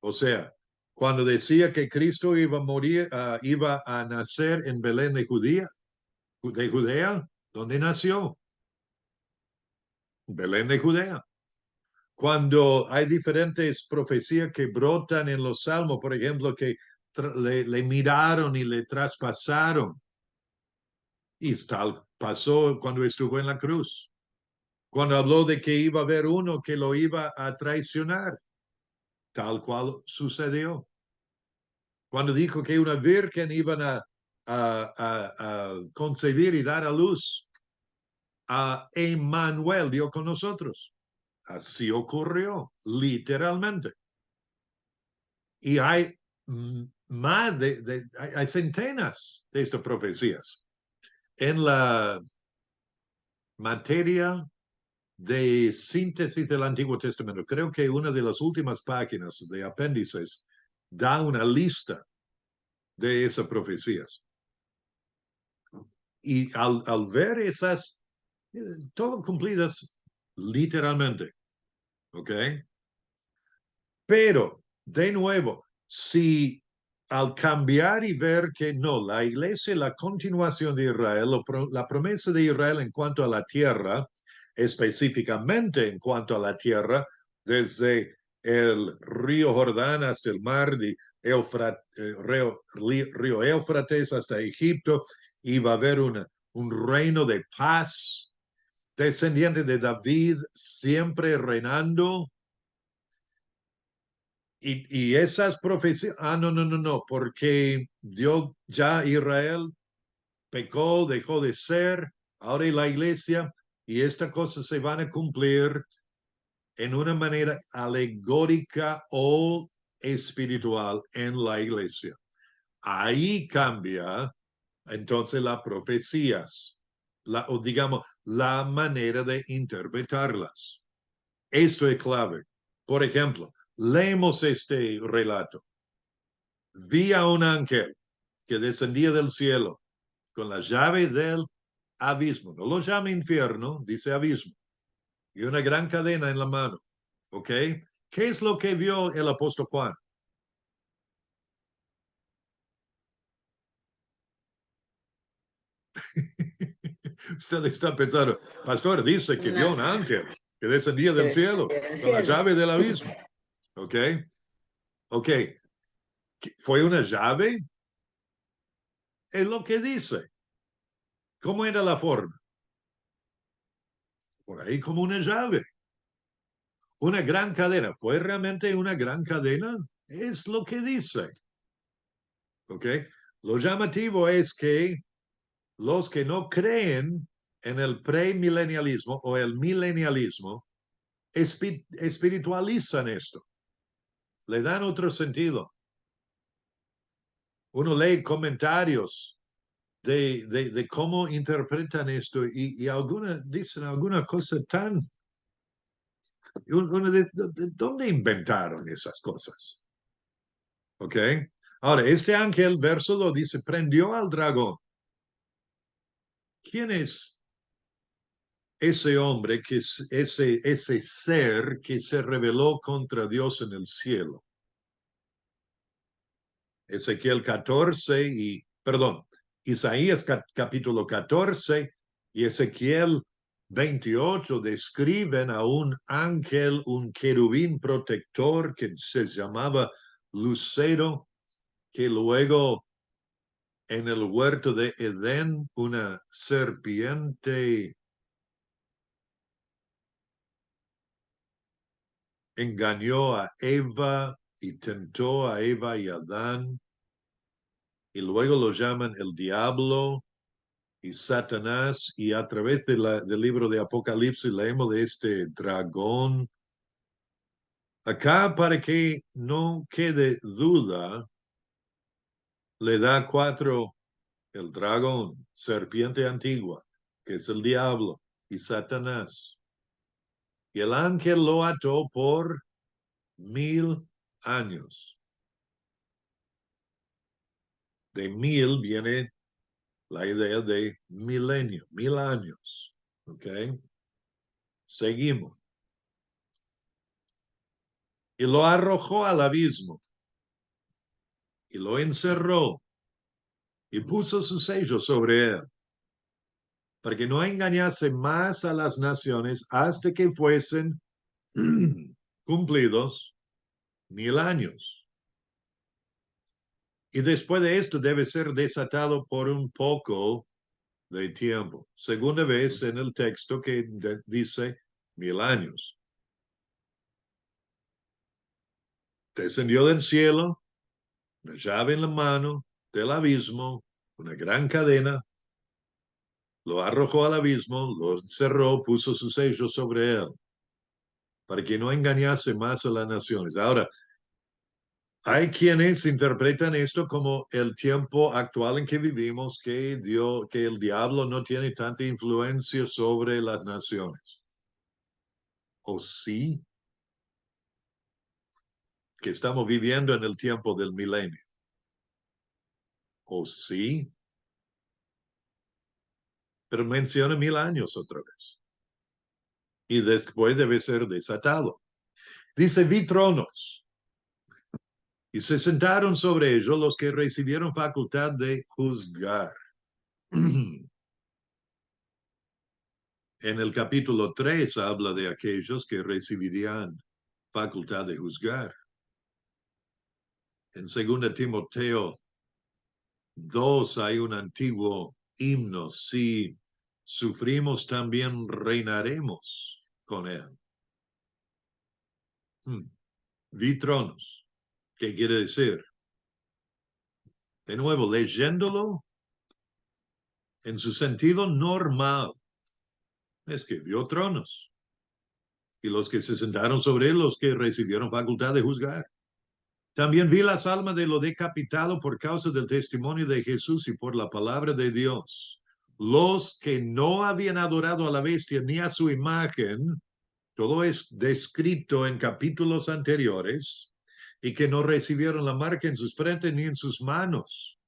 O sea, cuando decía que Cristo iba a morir, iba a nacer en Belén de Judea, ¿dónde nació? Belén de Judea. Cuando hay diferentes profecías que brotan en los salmos, por ejemplo, que le miraron y le traspasaron. Y tal pasó cuando estuvo en la cruz. Cuando habló de que iba a haber uno que lo iba a traicionar, tal cual sucedió. Cuando dijo que una virgen iban a concebir y dar a luz a Emmanuel, Dios con nosotros. Así ocurrió, literalmente. Y hay más hay centenas de estas profecías. En la materia de síntesis del Antiguo Testamento, creo que una de las últimas páginas de apéndices da una lista de esas profecías. Y al ver esas, todas cumplidas literalmente, ¿ok? Pero, de nuevo, si al cambiar y ver que no, la iglesia, la continuación de Israel, la promesa de Israel en cuanto a la tierra, específicamente en cuanto a la tierra, desde el río Jordán hasta el mar de río Éufrates hasta Egipto, iba a haber un reino de paz, descendiente de David, siempre reinando. Y esas profecías, no, porque Dios ya Israel pecó, dejó de ser, ahora la iglesia, y estas cosas se van a cumplir en una manera alegórica o espiritual en la iglesia. Ahí cambia entonces las profecías, o digamos, la manera de interpretarlas. Esto es clave. Por ejemplo, leemos este relato. Vi a un ángel que descendía del cielo con la llave del abismo. No lo llama infierno, dice abismo. Y una gran cadena en la mano. ¿Ok? ¿Qué es lo que vio el apóstol Juan? Usted está pensando, pastor, dice que vio un ángel que descendía del cielo con la llave del abismo. ¿Ok? Ok. ¿Fue una llave? Es lo que dice. ¿Cómo era la forma? Por ahí como una llave. Una gran cadena. ¿Fue realmente una gran cadena? Es lo que dice. ¿Ok? Lo llamativo es que los que no creen en el premilenialismo o el milenialismo espiritualizan esto. Le dan otro sentido. Uno lee comentarios de cómo interpretan esto y algunas dicen alguna cosa tan... ¿Dónde inventaron esas cosas? ¿Ok? Ahora, este ángel, verso 2, dice, prendió al dragón. ¿Quién es ese hombre, que es ese ser que se rebeló contra Dios en el cielo? Ezequiel 14 Isaías capítulo 14 y Ezequiel 28 describen a un ángel, un querubín protector que se llamaba Lucero, que luego en el huerto de Edén una serpiente engañó a Eva y tentó a Eva y a Adán, y luego lo llaman el diablo y Satanás, y a través del libro de Apocalipsis leemos de este dragón. Acá, para que no quede duda, le da 4, el dragón, serpiente antigua, que es el diablo, y Satanás. Y el ángel lo ató por 1000 años. De 1000 viene la idea de milenio, 1000 años. ¿Ok? Seguimos. Y lo arrojó al abismo. Y lo encerró. Y puso su sello sobre él, para que no engañase más a las naciones hasta que fuesen cumplidos 1000 años. Y después de esto debe ser desatado por un poco de tiempo. Segunda vez en el texto que dice 1000 años. Descendió del cielo, una llave en la mano, del abismo, una gran cadena, lo arrojó al abismo, lo encerró, puso su sello sobre él, para que no engañase más a las naciones. Ahora, hay quienes interpretan esto como el tiempo actual en que vivimos, que el diablo no tiene tanta influencia sobre las naciones. ¿O sí? Que estamos viviendo en el tiempo del milenio. ¿O sí? Pero menciona 1000 años otra vez. Y después debe ser desatado. Dice, vi tronos. Y se sentaron sobre ellos los que recibieron facultad de juzgar. En el capítulo 3 habla de aquellos que recibirían facultad de juzgar. En 2 Timoteo 2 hay un antiguo himno, si sufrimos también reinaremos con él. Vi tronos. ¿Qué quiere decir? De nuevo, leyéndolo en su sentido normal, es que vio tronos. Y los que se sentaron sobre él, los que recibieron facultad de juzgar. También vi las almas de lo decapitado por causa del testimonio de Jesús y por la palabra de Dios. Los que no habían adorado a la bestia ni a su imagen, todo es descrito en capítulos anteriores, y que no recibieron la marca en sus frentes ni en sus manos.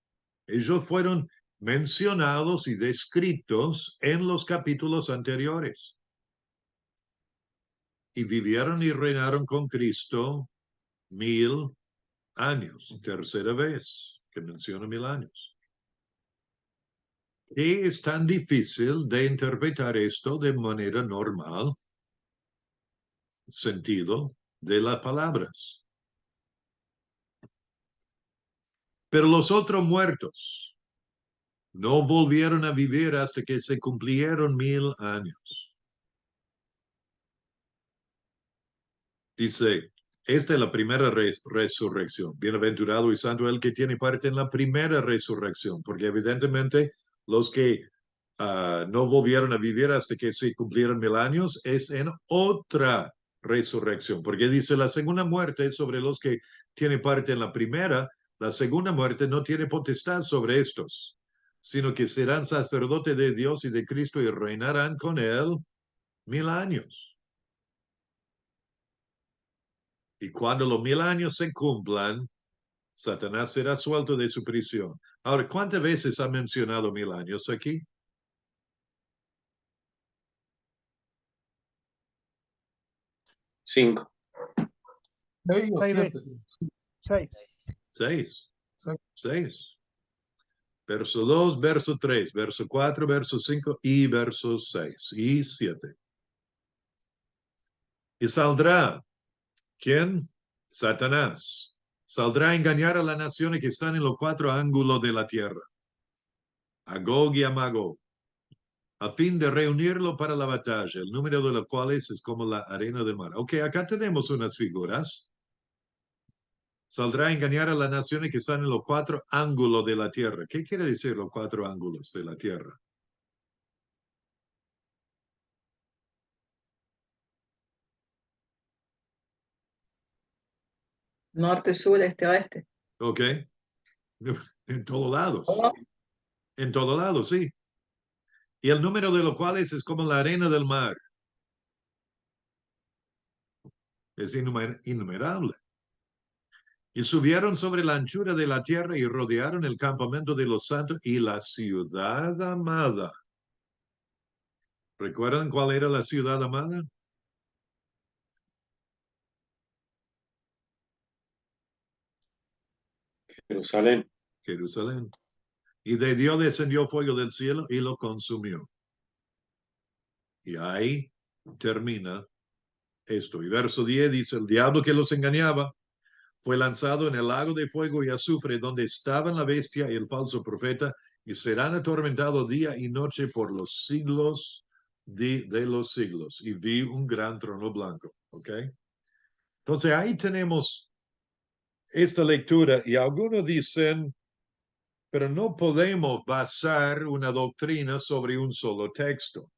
Ellos fueron mencionados y descritos en los capítulos anteriores. Y vivieron y reinaron con Cristo 1000 años, tercera vez que menciona 1000 años. ¿Qué es tan difícil de interpretar esto de manera normal? Sentido de las palabras. Pero los otros muertos no volvieron a vivir hasta que se cumplieron 1000 años. Dice, esta es la primera resurrección. Bienaventurado y santo el que tiene parte en la primera resurrección, porque evidentemente los que no volvieron a vivir hasta que se cumplieron 1000 años es en otra resurrección, porque dice la segunda muerte es sobre los que tienen parte en la primera. La segunda muerte no tiene potestad sobre estos, sino que serán sacerdotes de Dios y de Cristo y reinarán con él 1000 años. Y cuando los 1000 años se cumplan, Satanás será suelto de su prisión. Ahora, ¿cuántas veces ha mencionado 1000 años aquí? Cinco. 6 veces. 6. 6. 6. Verso 2, verso 3, verso 4, verso 5 y verso 6 y 7. Y saldrá, ¿quién? Satanás. Saldrá a engañar a las naciones que están en los 4 ángulos de la tierra, a Gog y a Magog, a fin de reunirlo para la batalla, el número de los cuales es como la arena del mar. Ok, acá tenemos unas figuras. Saldrá a engañar a las naciones que están en los 4 ángulos de la tierra. ¿Qué quiere decir los 4 ángulos de la tierra? Norte, sur, este, oeste. ¿Ok? En todos lados. ¿Cómo? En todos lados, sí. Y el número de los cuales es como la arena del mar. Es innumerable. Y subieron sobre la anchura de la tierra y rodearon el campamento de los santos y la ciudad amada. ¿Recuerdan cuál era la ciudad amada? Jerusalén. Jerusalén. Y de Dios descendió fuego del cielo y lo consumió. Y ahí termina esto. Y verso 10 dice, el diablo que los engañaba fue lanzado en el lago de fuego y azufre, donde estaban la bestia y el falso profeta, y serán atormentados día y noche por los siglos de los siglos. Y vi un gran trono blanco. ¿Ok? Entonces ahí tenemos esta lectura y algunos dicen, pero no podemos basar una doctrina sobre un solo texto.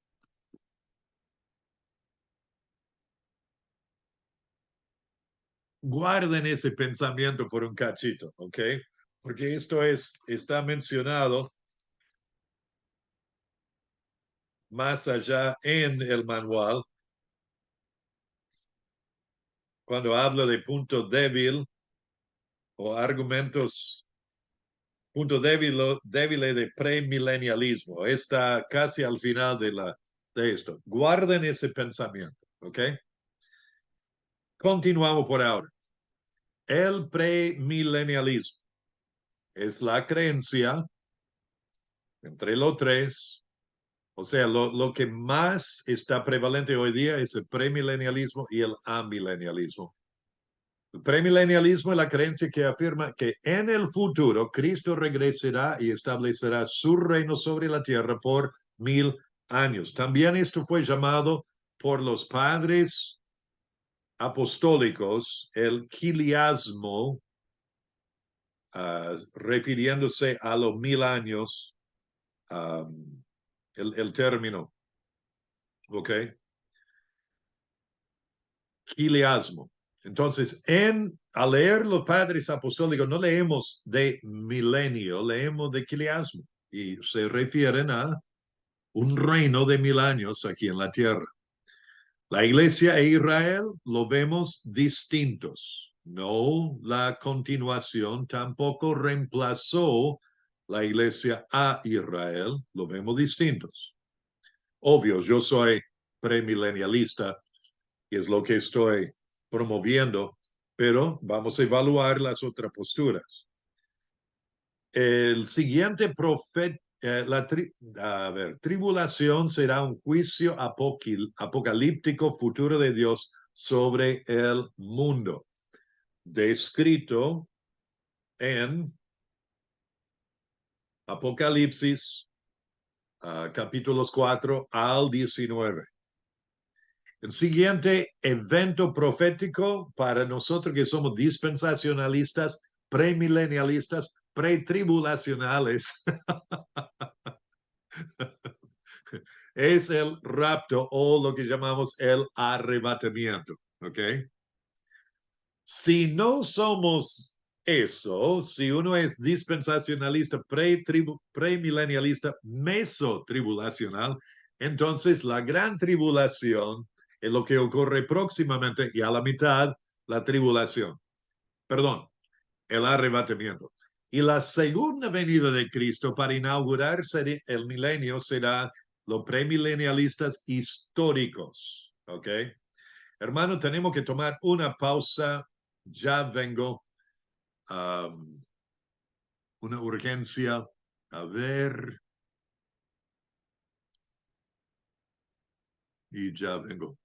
Guarden ese pensamiento por un cachito, ¿ok? Porque esto está mencionado más allá en el manual, cuando habla de punto débil o argumentos, punto débil de premilenialismo. Está casi al final de esto. Guarden ese pensamiento, ¿ok? Continuamos por ahora. El premilenialismo es la creencia entre los tres. O sea, lo que más está prevalente hoy día es el premilenialismo y el amilenialismo. El premilenialismo es la creencia que afirma que en el futuro Cristo regresará y establecerá su reino sobre la tierra por 1000 años. También esto fue llamado por los padres apostólicos el quiliasmo, refiriéndose a los 1000 años, el término, ¿ok? Quiliasmo. Entonces, al leer los padres apostólicos, no leemos de milenio, leemos de quiliasmo y se refieren a un reino de 1000 años aquí en la tierra. La iglesia e Israel lo vemos distintos. No, la continuación tampoco reemplazó la iglesia a Israel, lo vemos distintos. Obvio, yo soy premilenialista y es lo que estoy promoviendo, pero vamos a evaluar las otras posturas. El siguiente profeta, tribulación será un juicio apocalíptico futuro de Dios sobre el mundo, descrito en Apocalipsis, capítulos 4 al 19. El siguiente evento profético para nosotros que somos dispensacionalistas, premilenialistas, pretribulacionales, es el rapto o lo que llamamos el arrebatamiento. ¿Ok? Si no somos eso, si uno es dispensacionalista, premilenialista, mesotribulacional, entonces la gran tribulación es lo que ocurre próximamente y a la mitad la tribulación. Perdón, el arrebatamiento. Y la segunda venida de Cristo para inaugurar el milenio será los premilenialistas históricos. ¿Ok? Hermano, tenemos que tomar una pausa. Ya vengo. Una urgencia. A ver. Y ya vengo.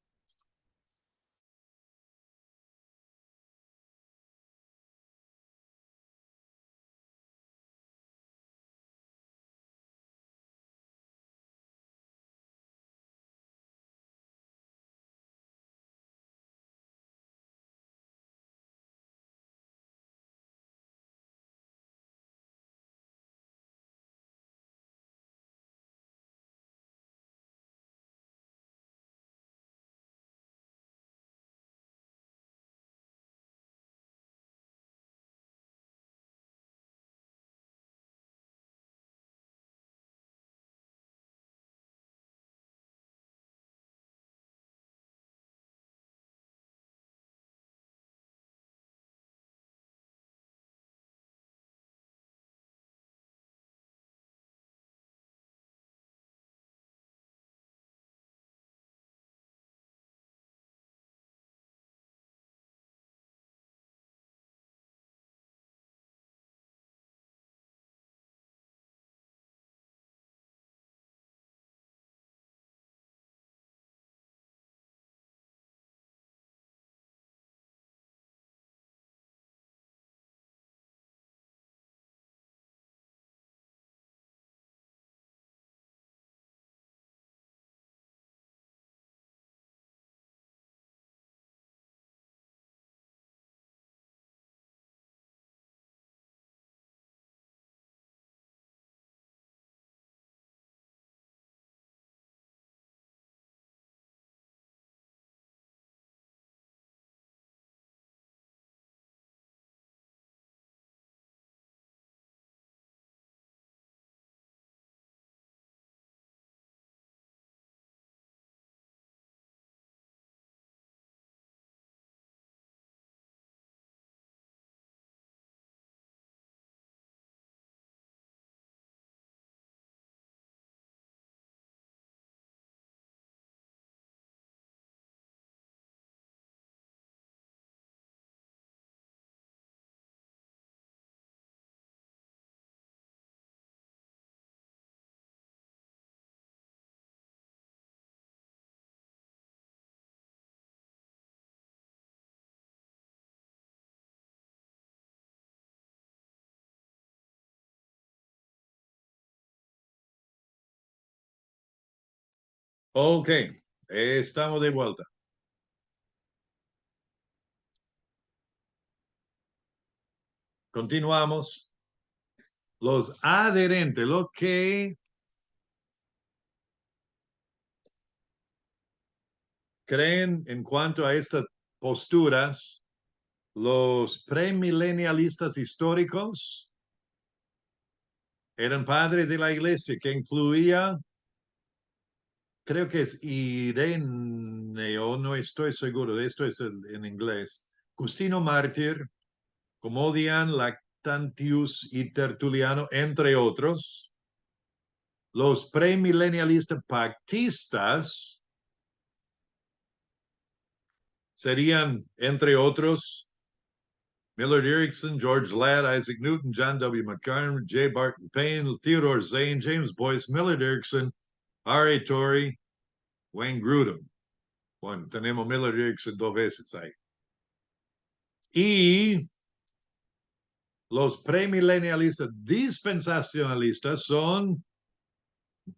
Ok, estamos de vuelta. Continuamos. Los adherentes, lo que creen en cuanto a estas posturas, los premilenialistas históricos eran padres de la iglesia, que incluía, creo que es Ireneo, no estoy seguro, de esto es en inglés, Justino Mártir, Comodian, Lactantius y Tertuliano, entre otros. Los premilenialistas pactistas serían, entre otros, Millard Erickson, George Ladd, Isaac Newton, John W. McCarran, J. Barton Payne, Theodore Zane, James Boyce, Millard Erickson, R.A. Torrey, Wayne Grudem. Bueno, tenemos Millard Erickson 2 veces ahí. Y los premilenialistas dispensacionalistas son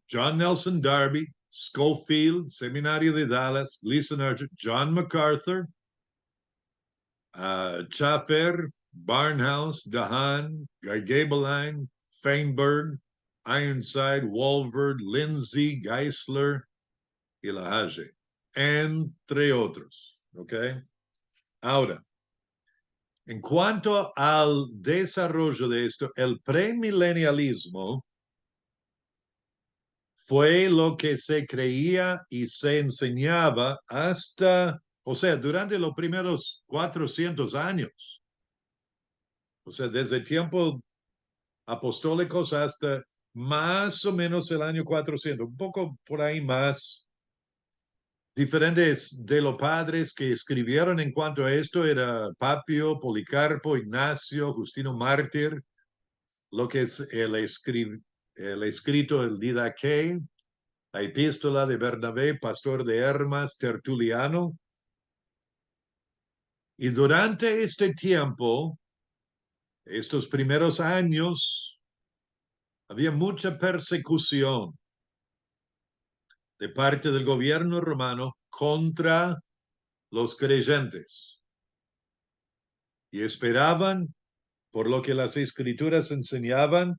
John Nelson Darby, Schofield, Seminario de Dallas, Gleason Archer, John MacArthur, Schaffer, Barnhouse, Dahan, Gabeline, Feinberg, Ironside, Walford, Lindsay, Geisler y Lahage, entre otros. ¿Ok? Ahora, en cuanto al desarrollo de esto, el premilenialismo fue lo que se creía y se enseñaba hasta, o sea, durante los primeros 400 años. O sea, desde tiempos apostólicos hasta más o menos el año 400, un poco por ahí más. Diferentes de los padres que escribieron en cuanto a esto era Papio, Policarpo, Ignacio, Justino Mártir, lo que es el escrito, el Didaqué, la epístola de Bernabé, pastor de Hermas, Tertuliano. Y durante este tiempo, estos primeros años, había mucha persecución de parte del gobierno romano contra los creyentes. Y esperaban, por lo que las escrituras enseñaban,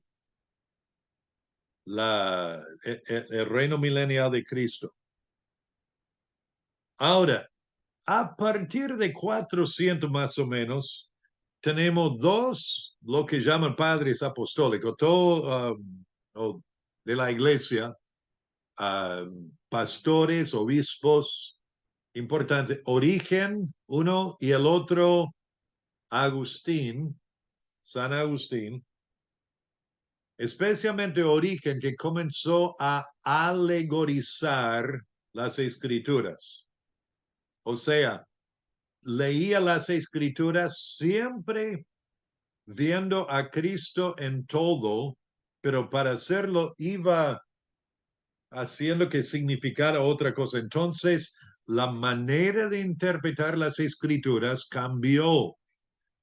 el reino milenial de Cristo. Ahora, a partir de 400 más o menos, tenemos dos, lo que llaman padres apostólicos, todo de la iglesia, pastores, obispos, importante, Origen, uno, y el otro, Agustín, San Agustín, especialmente Origen, que comenzó a alegorizar las escrituras. O sea, leía las escrituras siempre viendo a Cristo en todo, pero para hacerlo iba haciendo que significara otra cosa. Entonces, la manera de interpretar las escrituras cambió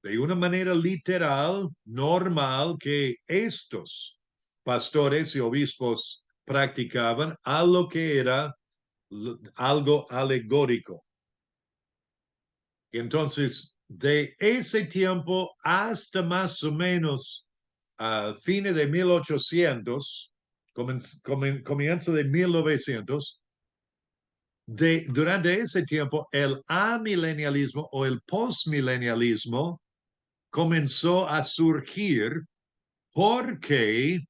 de una manera literal, normal, que estos pastores y obispos practicaban, a lo que era algo alegórico. Entonces, de ese tiempo hasta más o menos fines de 1800, comienzo de 1900, durante ese tiempo, el amilenialismo o el postmilenialismo comenzó a surgir porque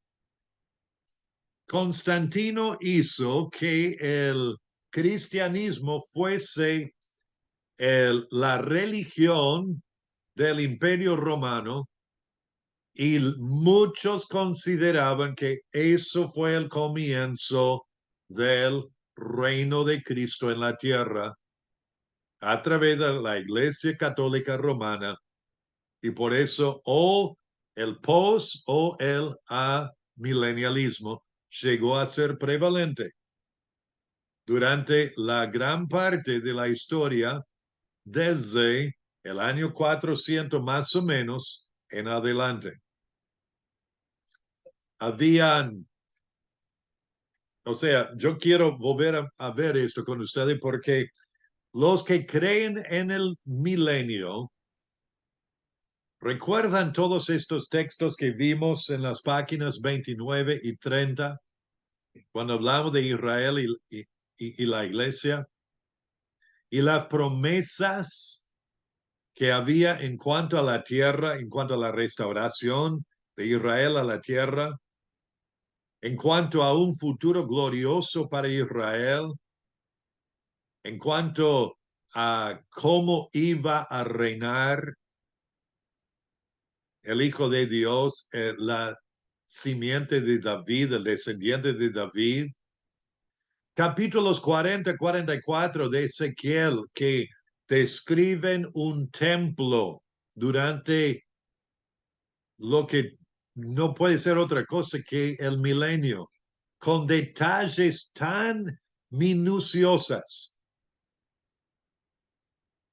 Constantino hizo que el cristianismo fuese la religión del Imperio Romano, y muchos consideraban que eso fue el comienzo del reino de Cristo en la tierra a través de la Iglesia Católica Romana, y por eso el post o el amilenialismo llegó a ser prevalente durante la gran parte de la historia desde el año 400 más o menos en adelante. Habían o sea, yo quiero volver a ver esto con ustedes porque los que creen en el milenio recuerdan todos estos textos que vimos en las páginas 29 y 30 cuando hablamos de Israel y la iglesia y las promesas que había en cuanto a la tierra, en cuanto a la restauración de Israel a la tierra, en cuanto a un futuro glorioso para Israel, en cuanto a cómo iba a reinar el Hijo de Dios, la simiente de David, el descendiente de David. Capítulos 40, 44 de Ezequiel que describen un templo durante lo que no puede ser otra cosa que el milenio, con detalles tan minuciosas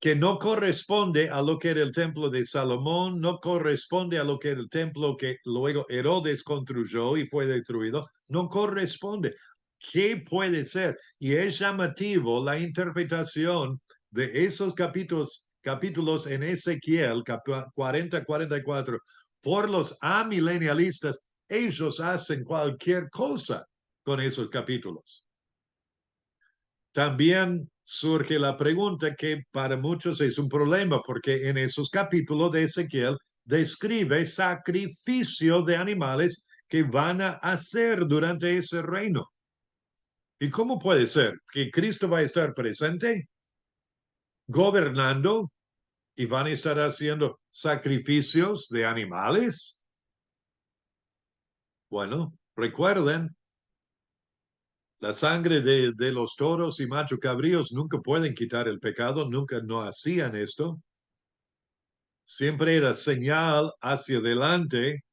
que no corresponde a lo que era el templo de Salomón, no corresponde a lo que era el templo que luego Herodes construyó y fue destruido, no corresponde. ¿Qué puede ser? Y es llamativo la interpretación de esos capítulos en Ezequiel 40-44 por los amilenialistas. Ellos hacen cualquier cosa con esos capítulos. También surge la pregunta que para muchos es un problema, porque en esos capítulos de Ezequiel describe sacrificio de animales que van a hacer durante ese reino. ¿Y cómo puede ser que Cristo va a estar presente, gobernando, y van a estar haciendo sacrificios de animales? Bueno, recuerden, la sangre de los toros y macho cabríos nunca pueden quitar el pecado, nunca no hacían esto. Siempre era señal hacia adelante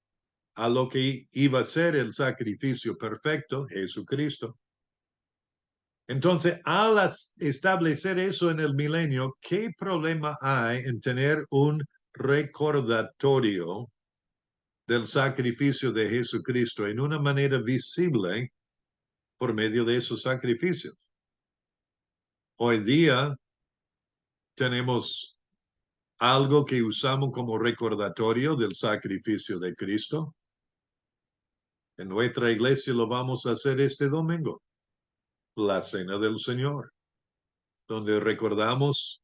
a lo que iba a ser el sacrificio perfecto, Jesucristo. Entonces, al establecer eso en el milenio, ¿qué problema hay en tener un recordatorio del sacrificio de Jesucristo en una manera visible por medio de esos sacrificios? Hoy día tenemos algo que usamos como recordatorio del sacrificio de Cristo. En nuestra iglesia lo vamos a hacer este domingo, la Cena del Señor, donde recordamos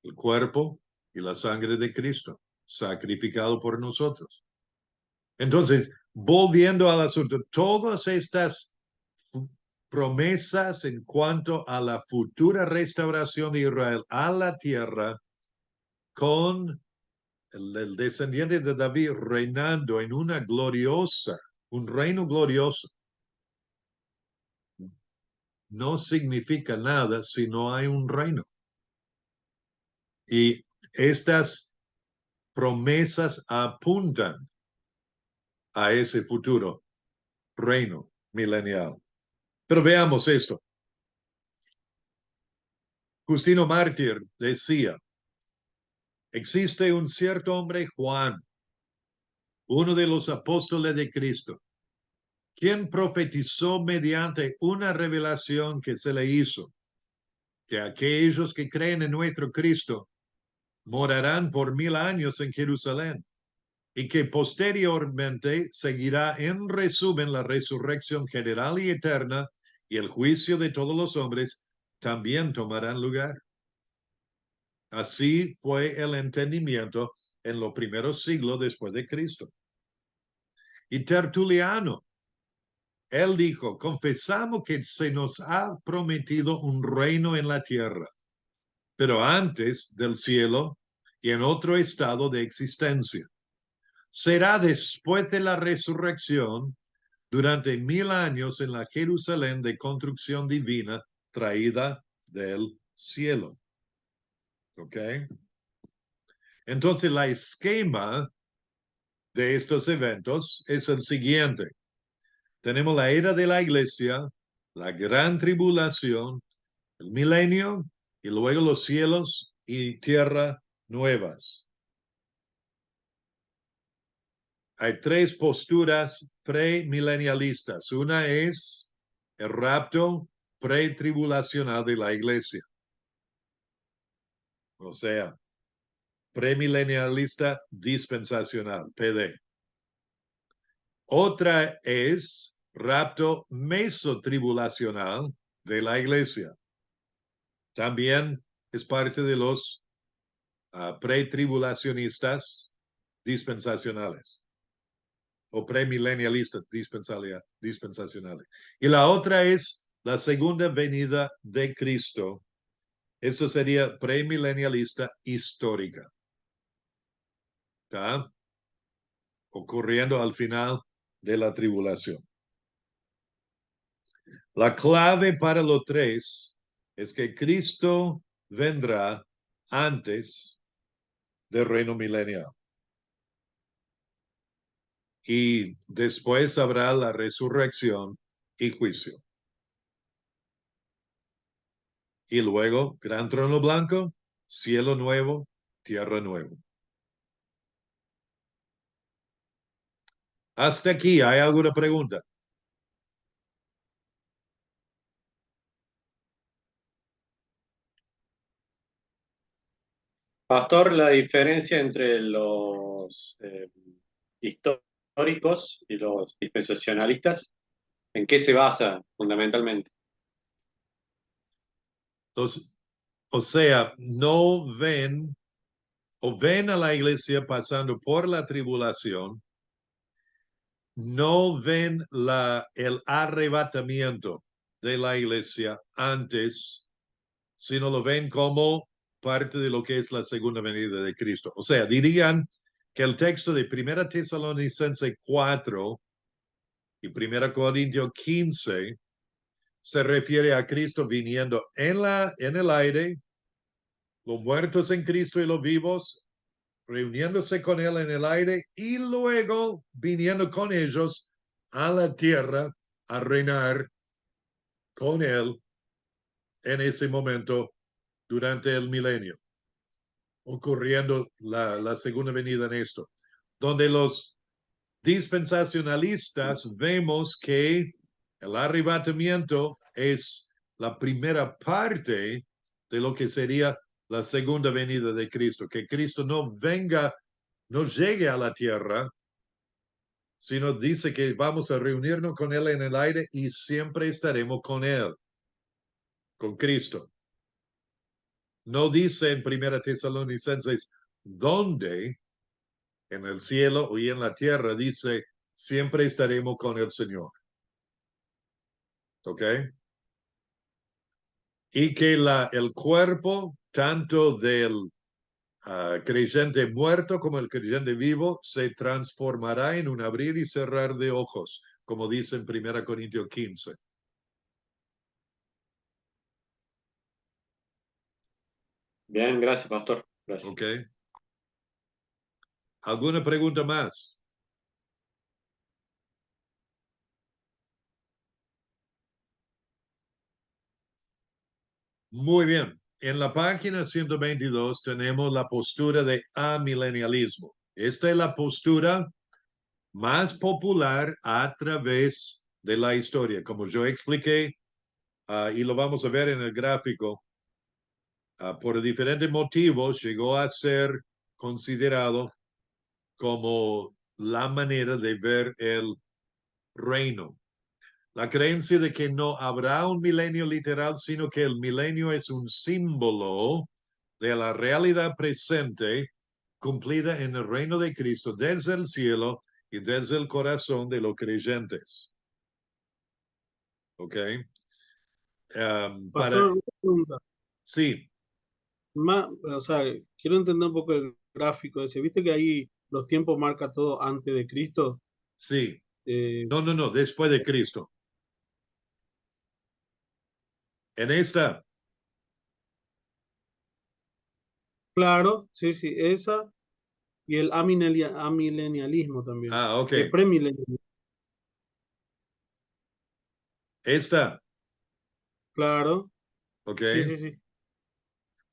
el cuerpo y la sangre de Cristo, sacrificado por nosotros. Entonces, volviendo al asunto, todas estas promesas en cuanto a la futura restauración de Israel a la tierra con el descendiente de David reinando en una gloriosa, un reino glorioso, no significa nada si no hay un reino. Y estas promesas apuntan a ese futuro reino milenial. Pero veamos esto. Justino Mártir decía, existe un cierto hombre Juan, uno de los apóstoles de Cristo, quien profetizó mediante una revelación que se le hizo, que aquellos que creen en nuestro Cristo morarán por 1000 años en Jerusalén y que posteriormente seguirá en resumen la resurrección general y eterna y el juicio de todos los hombres también tomarán lugar. Así fue el entendimiento en los primeros siglos después de Cristo. Y Tertuliano, él dijo, confesamos que se nos ha prometido un reino en la tierra, pero antes del cielo y en otro estado de existencia. Será después de la resurrección, durante 1000 años en la Jerusalén de construcción divina traída del cielo. ¿Ok? Entonces, la esquema de estos eventos es el siguiente. Tenemos la era de la iglesia, la gran tribulación, el milenio y luego los cielos y tierra nuevas. Hay tres posturas premilenialistas. Una es el rapto pretribulacional de la iglesia. O sea, premilenialista dispensacional, PD. Otra es rapto mesotribulacional de la iglesia. También es parte de los pretribulacionistas dispensacionales o premilenialistas dispensacionales. Y la otra es la segunda venida de Cristo. Esto sería premilenialista histórica. ¿Está? Ocurriendo al final de la tribulación. La clave para los tres es que Cristo vendrá antes del reino milenial. Y después habrá la resurrección y juicio. Y luego, gran trono blanco, cielo nuevo, tierra nueva. Hasta aquí, ¿hay alguna pregunta? Pastor, la diferencia entre los históricos y los dispensacionalistas, ¿en qué se basa fundamentalmente? Entonces, o sea, no ven o ven a la iglesia pasando por la tribulación, no ven el arrebatamiento de la iglesia antes, sino lo ven como parte de lo que es la segunda venida de Cristo. O sea, dirían que el texto de 1 Tesalonicenses 4 y 1 Corintios 15 se refiere a Cristo viniendo en el aire, los muertos en Cristo y los vivos reuniéndose con él en el aire y luego viniendo con ellos a la tierra a reinar con él en ese momento durante el milenio, ocurriendo la segunda venida en esto, donde los dispensacionalistas vemos que el arrebatamiento es la primera parte de lo que sería la segunda venida de Cristo, que Cristo no llegue a la tierra, sino dice que vamos a reunirnos con Él en el aire y siempre estaremos con Él, con Cristo. No dice en 1 Tesalonicenses dónde, en el cielo y en la tierra, dice siempre estaremos con el Señor. ¿Ok? Y que el cuerpo, tanto del creyente muerto como el creyente vivo, se transformará en un abrir y cerrar de ojos, como dice en 1 Corintios 15. Bien, gracias, Pastor. Gracias. ¿Ok? ¿Alguna pregunta más? Muy bien. En la página 122 tenemos la postura de amilenialismo. Esta es la postura más popular a través de la historia. Como yo expliqué, y lo vamos a ver en el gráfico, por diferentes motivos llegó a ser considerado como la manera de ver el reino. La creencia de que no habrá un milenio literal, sino que el milenio es un símbolo de la realidad presente cumplida en el reino de Cristo desde el cielo y desde el corazón de los creyentes. ¿Ok? Pastor, una pregunta. Sí, O sea, quiero entender un poco el gráfico ese. ¿Viste que ahí los tiempos marca todo antes de Cristo? sí. Eh, No, después de Cristo. En esta, claro, sí, sí, esa y el amilenialismo también. ok. Premilenialismo, Esta, claro. ok. Sí, sí, sí.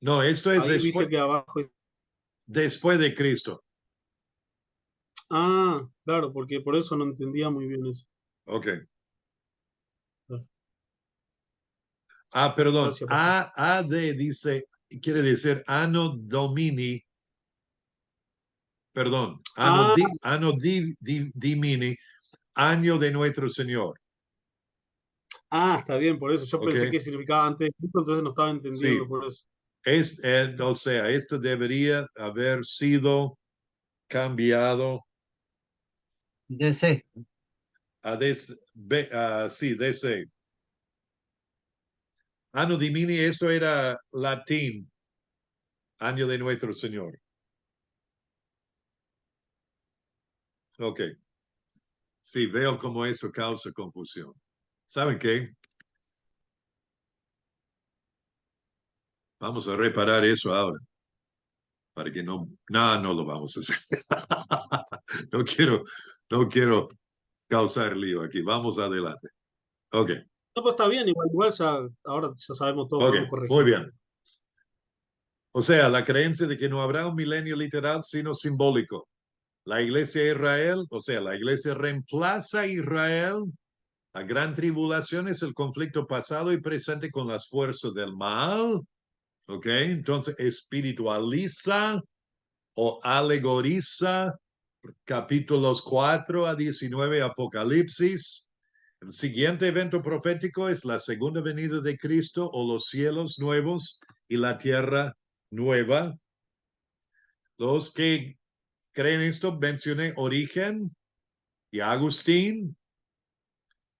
No, esto es Ahí viste que abajo. después de Cristo. Ah, claro, porque por eso no entendía muy bien eso. Ok. Perdón. Gracias, pastor. AD dice, quiere decir Anno Domini. Perdón. Ah, Anno Dimini, año de nuestro Señor. está bien, por eso. Yo ¿Ok? pensé que significaba antes de Cristo, entonces no estaba entendiendo Sí. por eso. O sea, esto debería haber sido cambiado DC. a sí, DC. Anno Dimini, eso era latín, año de nuestro Señor. Ok. Sí, veo cómo esto causa confusión. ¿Saben qué? Vamos a reparar eso ahora. Para que no lo vamos a hacer. No quiero causar lío aquí. Vamos adelante. Ok, No, pues está bien, igual ya, ahora ya sabemos todo, ok, podemos muy corregir. bien. O sea, la creencia de que no habrá un milenio literal, sino simbólico. La iglesia de Israel, o sea, la iglesia reemplaza a Israel. La gran tribulación es el conflicto pasado y presente con las fuerzas del mal. Ok, entonces espiritualiza o alegoriza capítulos 4 a 19 Apocalipsis. El siguiente evento profético es la segunda venida de Cristo o los cielos nuevos y la tierra nueva. Los que creen esto, mencioné Origen y Agustín.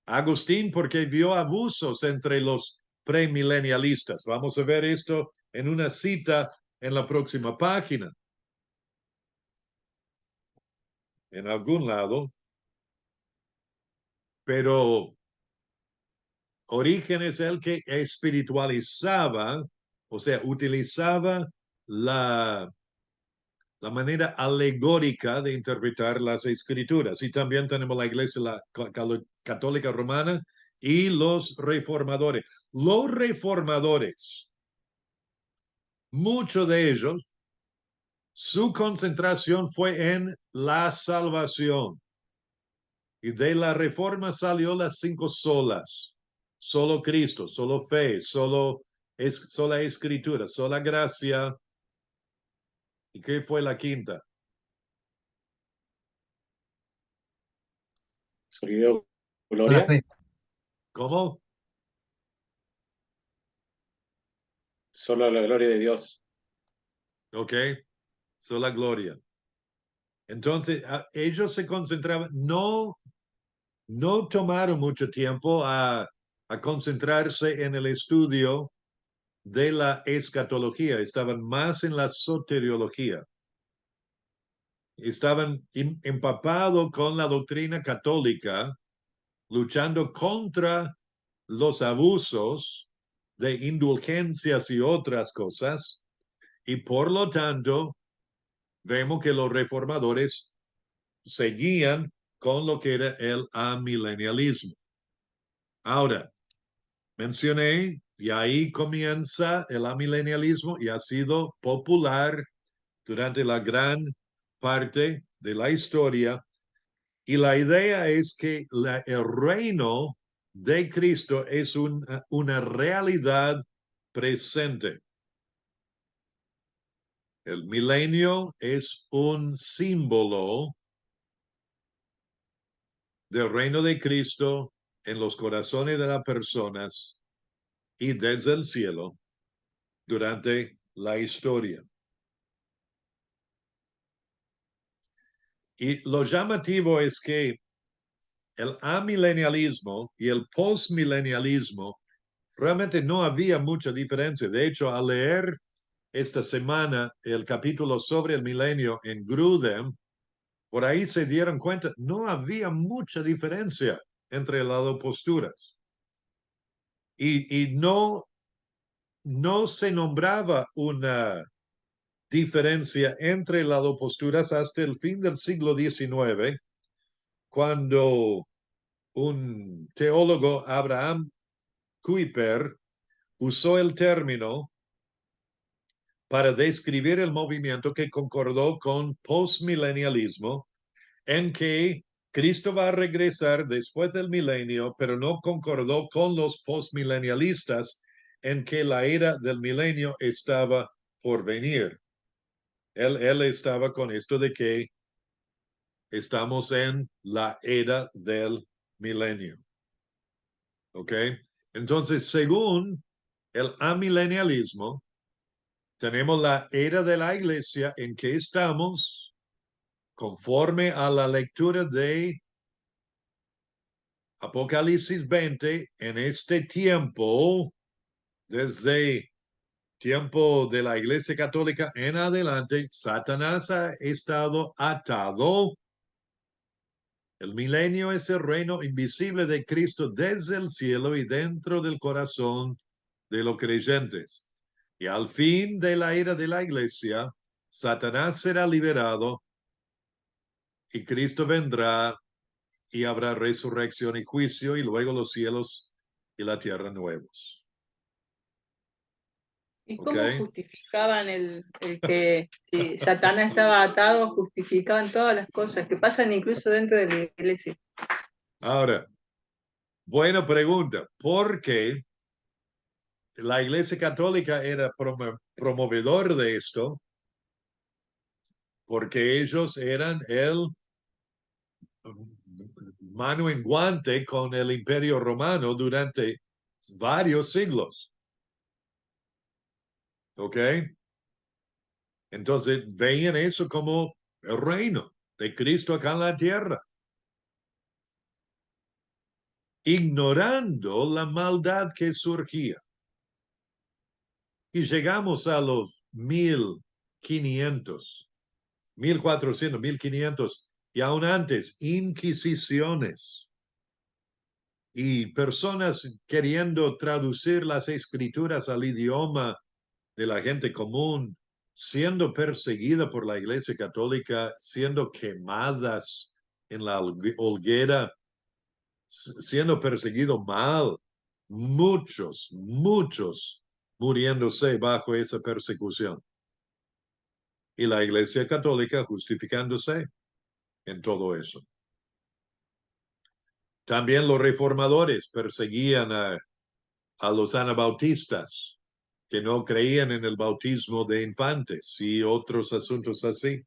Agustín porque vio abusos entre los premilenialistas. Vamos a ver esto en una cita en la próxima página. En algún lado. Pero Origen es el que espiritualizaba, o sea, utilizaba la manera alegórica de interpretar las escrituras. Y también tenemos la iglesia católica romana y los reformadores. Los reformadores, muchos de ellos, su concentración fue en la salvación. Y de la reforma salió las 5 solas. Solo Cristo, solo fe, sola escritura, sola gracia. ¿Y qué fue la quinta? Sonido Con la gloria. fe. ¿Cómo? Solo la gloria de Dios. Ok, sola gloria. Entonces, ellos se concentraban, no tomaron mucho tiempo a concentrarse en el estudio de la escatología, estaban más en la soteriología. Estaban empapados con la doctrina católica, luchando contra los abusos de indulgencias y otras cosas, y por lo tanto, vemos que los reformadores seguían con lo que era el amilenialismo. Ahora, mencioné, y ahí comienza el amilenialismo y ha sido popular durante la gran parte de la historia. Y la idea es que el reino de Cristo es una realidad presente. El milenio es un símbolo del reino de Cristo en los corazones de las personas y desde el cielo durante la historia. Y lo llamativo es que el amilenialismo y el postmilenialismo realmente no había mucha diferencia. De hecho, al leer esta semana el capítulo sobre el milenio en Grudem, por ahí se dieron cuenta, no había mucha diferencia entre las dos posturas. Y no se nombraba una diferencia entre las dos posturas hasta el fin del siglo XIX, cuando un teólogo, Abraham Kuyper, usó el término para describir el movimiento que concordó con postmilenialismo, en que Cristo va a regresar después del milenio, pero no concordó con los postmilenialistas en que la era del milenio estaba por venir. Él estaba con esto de que estamos en la era del milenio. ¿Ok? Entonces, según el amilenialismo, tenemos la era de la iglesia en que estamos conforme a la lectura de Apocalipsis 20, en este tiempo, desde tiempo de la Iglesia Católica en adelante, Satanás ha estado atado. El milenio es el reino invisible de Cristo desde el cielo y dentro del corazón de los creyentes. Y al fin de la era de la Iglesia, Satanás será liberado y Cristo vendrá y habrá resurrección y juicio y luego los cielos y la tierra nuevos. ¿Y ¿Ok? cómo justificaban el que si Satanás estaba atado, justificaban todas las cosas que pasan incluso dentro de la iglesia? Ahora, buena pregunta. ¿Por qué la Iglesia Católica era promovedor de esto? Porque ellos eran el mano en guante con el Imperio Romano durante varios siglos. ¿Ok? Entonces veían eso como el reino de Cristo acá en la tierra, ignorando la maldad que surgía. Y llegamos a los 1500, 1400, 1500 y aún antes, inquisiciones y personas queriendo traducir las escrituras al idioma de la gente común, siendo perseguida por la Iglesia Católica, siendo quemadas en la hoguera, siendo perseguido mal, muchos muriéndose bajo esa persecución. Y la Iglesia Católica justificándose en todo eso. También los reformadores perseguían a los anabautistas que no creían en el bautismo de infantes y otros asuntos así.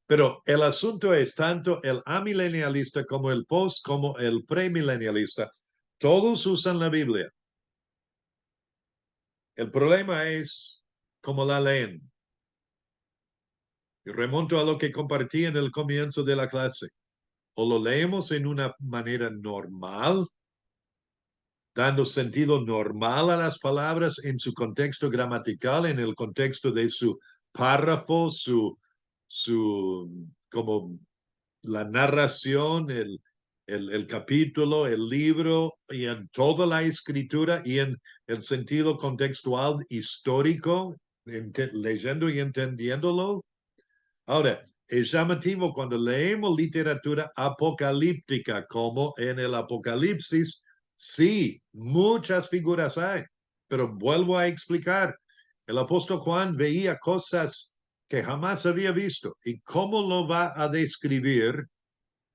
Pero el asunto es tanto el amilenialista como el post, como el premilenialista. Todos usan la Biblia. El problema es cómo la leen. Y remonto a lo que compartí en el comienzo de la clase. O lo leemos en una manera normal, dando sentido normal a las palabras en su contexto gramatical, en el contexto de su párrafo, como la narración, el capítulo, el libro, y en toda la escritura y en el sentido contextual histórico, leyendo y entendiéndolo. Ahora, es llamativo cuando leemos literatura apocalíptica, como en el Apocalipsis, sí, muchas figuras hay, pero vuelvo a explicar, el apóstol Juan veía cosas que jamás había visto, y cómo lo va a describir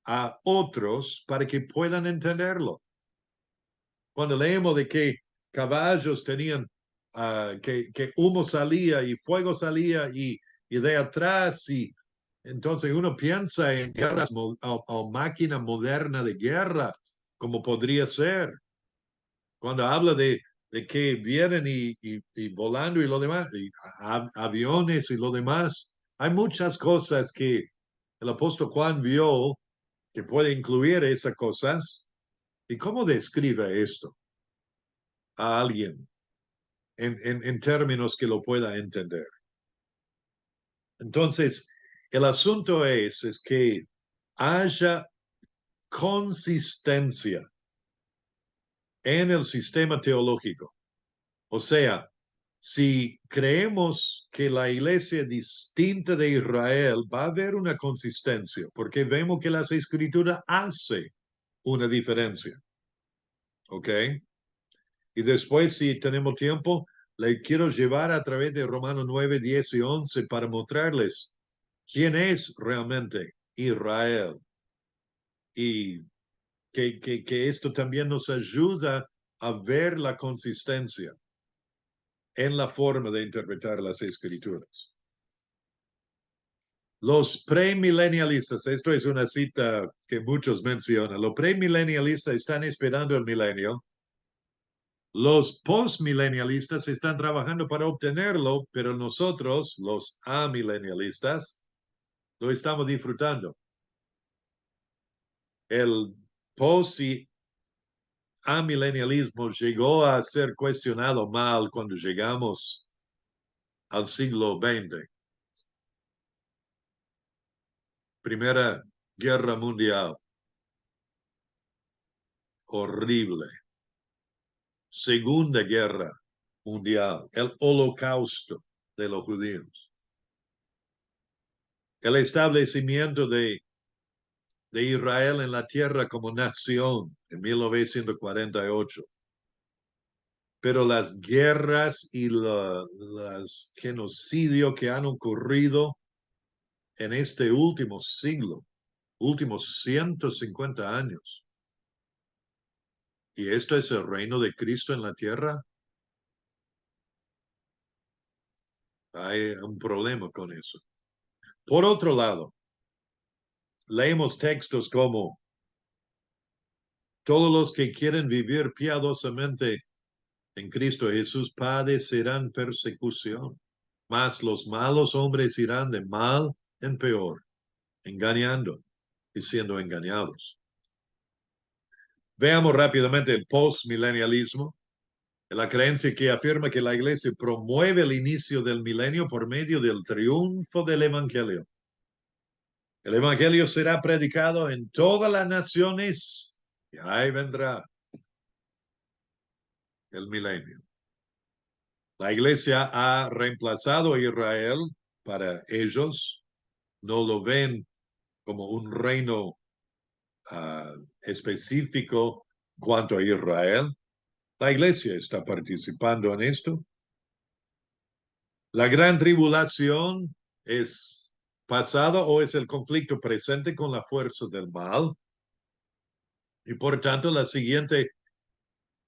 a otros para que puedan entenderlo. Cuando leemos de que caballos tenían, que humo salía y fuego salía y de atrás, y entonces uno piensa en guerras o máquina moderna de guerra, como podría ser. Cuando habla de que vienen y volando y lo demás, y aviones y lo demás, hay muchas cosas que el apóstol Juan vio que puede incluir esas cosas. ¿Y cómo describe esto a alguien en términos que lo pueda entender? Entonces, el asunto es que haya consistencia en el sistema teológico. O sea, si creemos que la iglesia distinta de Israel va a haber una consistencia, porque vemos que las escrituras hacen una diferencia. ¿Ok? Y después, si tenemos tiempo, le quiero llevar a través de Romanos 9, 10 y 11 para mostrarles quién es realmente Israel. Y que esto también nos ayuda a ver la consistencia. en la forma de interpretar las escrituras. Los premilenialistas, esto es una cita que muchos mencionan, los premilenialistas están esperando el milenio. Los postmilenialistas están trabajando para obtenerlo, pero nosotros, los amilenialistas, lo estamos disfrutando. El post y amilenialismo llegó a ser cuestionado mal cuando llegamos al siglo XX. Primera Guerra Mundial. Horrible. Segunda Guerra Mundial. El Holocausto de los judíos. El establecimiento de Israel en la tierra como nación en 1948. Pero las guerras y los genocidios que han ocurrido en este último siglo, últimos 150 años. ¿Y esto es el reino de Cristo en la tierra? Hay un problema con eso. Por otro lado, leemos textos como todos los que quieren vivir piadosamente en Cristo Jesús padecerán persecución, mas los malos hombres irán de mal en peor, engañando y siendo engañados. Veamos rápidamente el postmilenialismo, la creencia que afirma que la iglesia promueve el inicio del milenio por medio del triunfo del evangelio. El evangelio será predicado en todas las naciones y ahí vendrá el milenio. La iglesia ha reemplazado a Israel para ellos. No lo ven como un reino específico cuanto a Israel. La iglesia está participando en esto. La gran tribulación es pasado o es el conflicto presente con la fuerza del mal. Y por tanto, el siguiente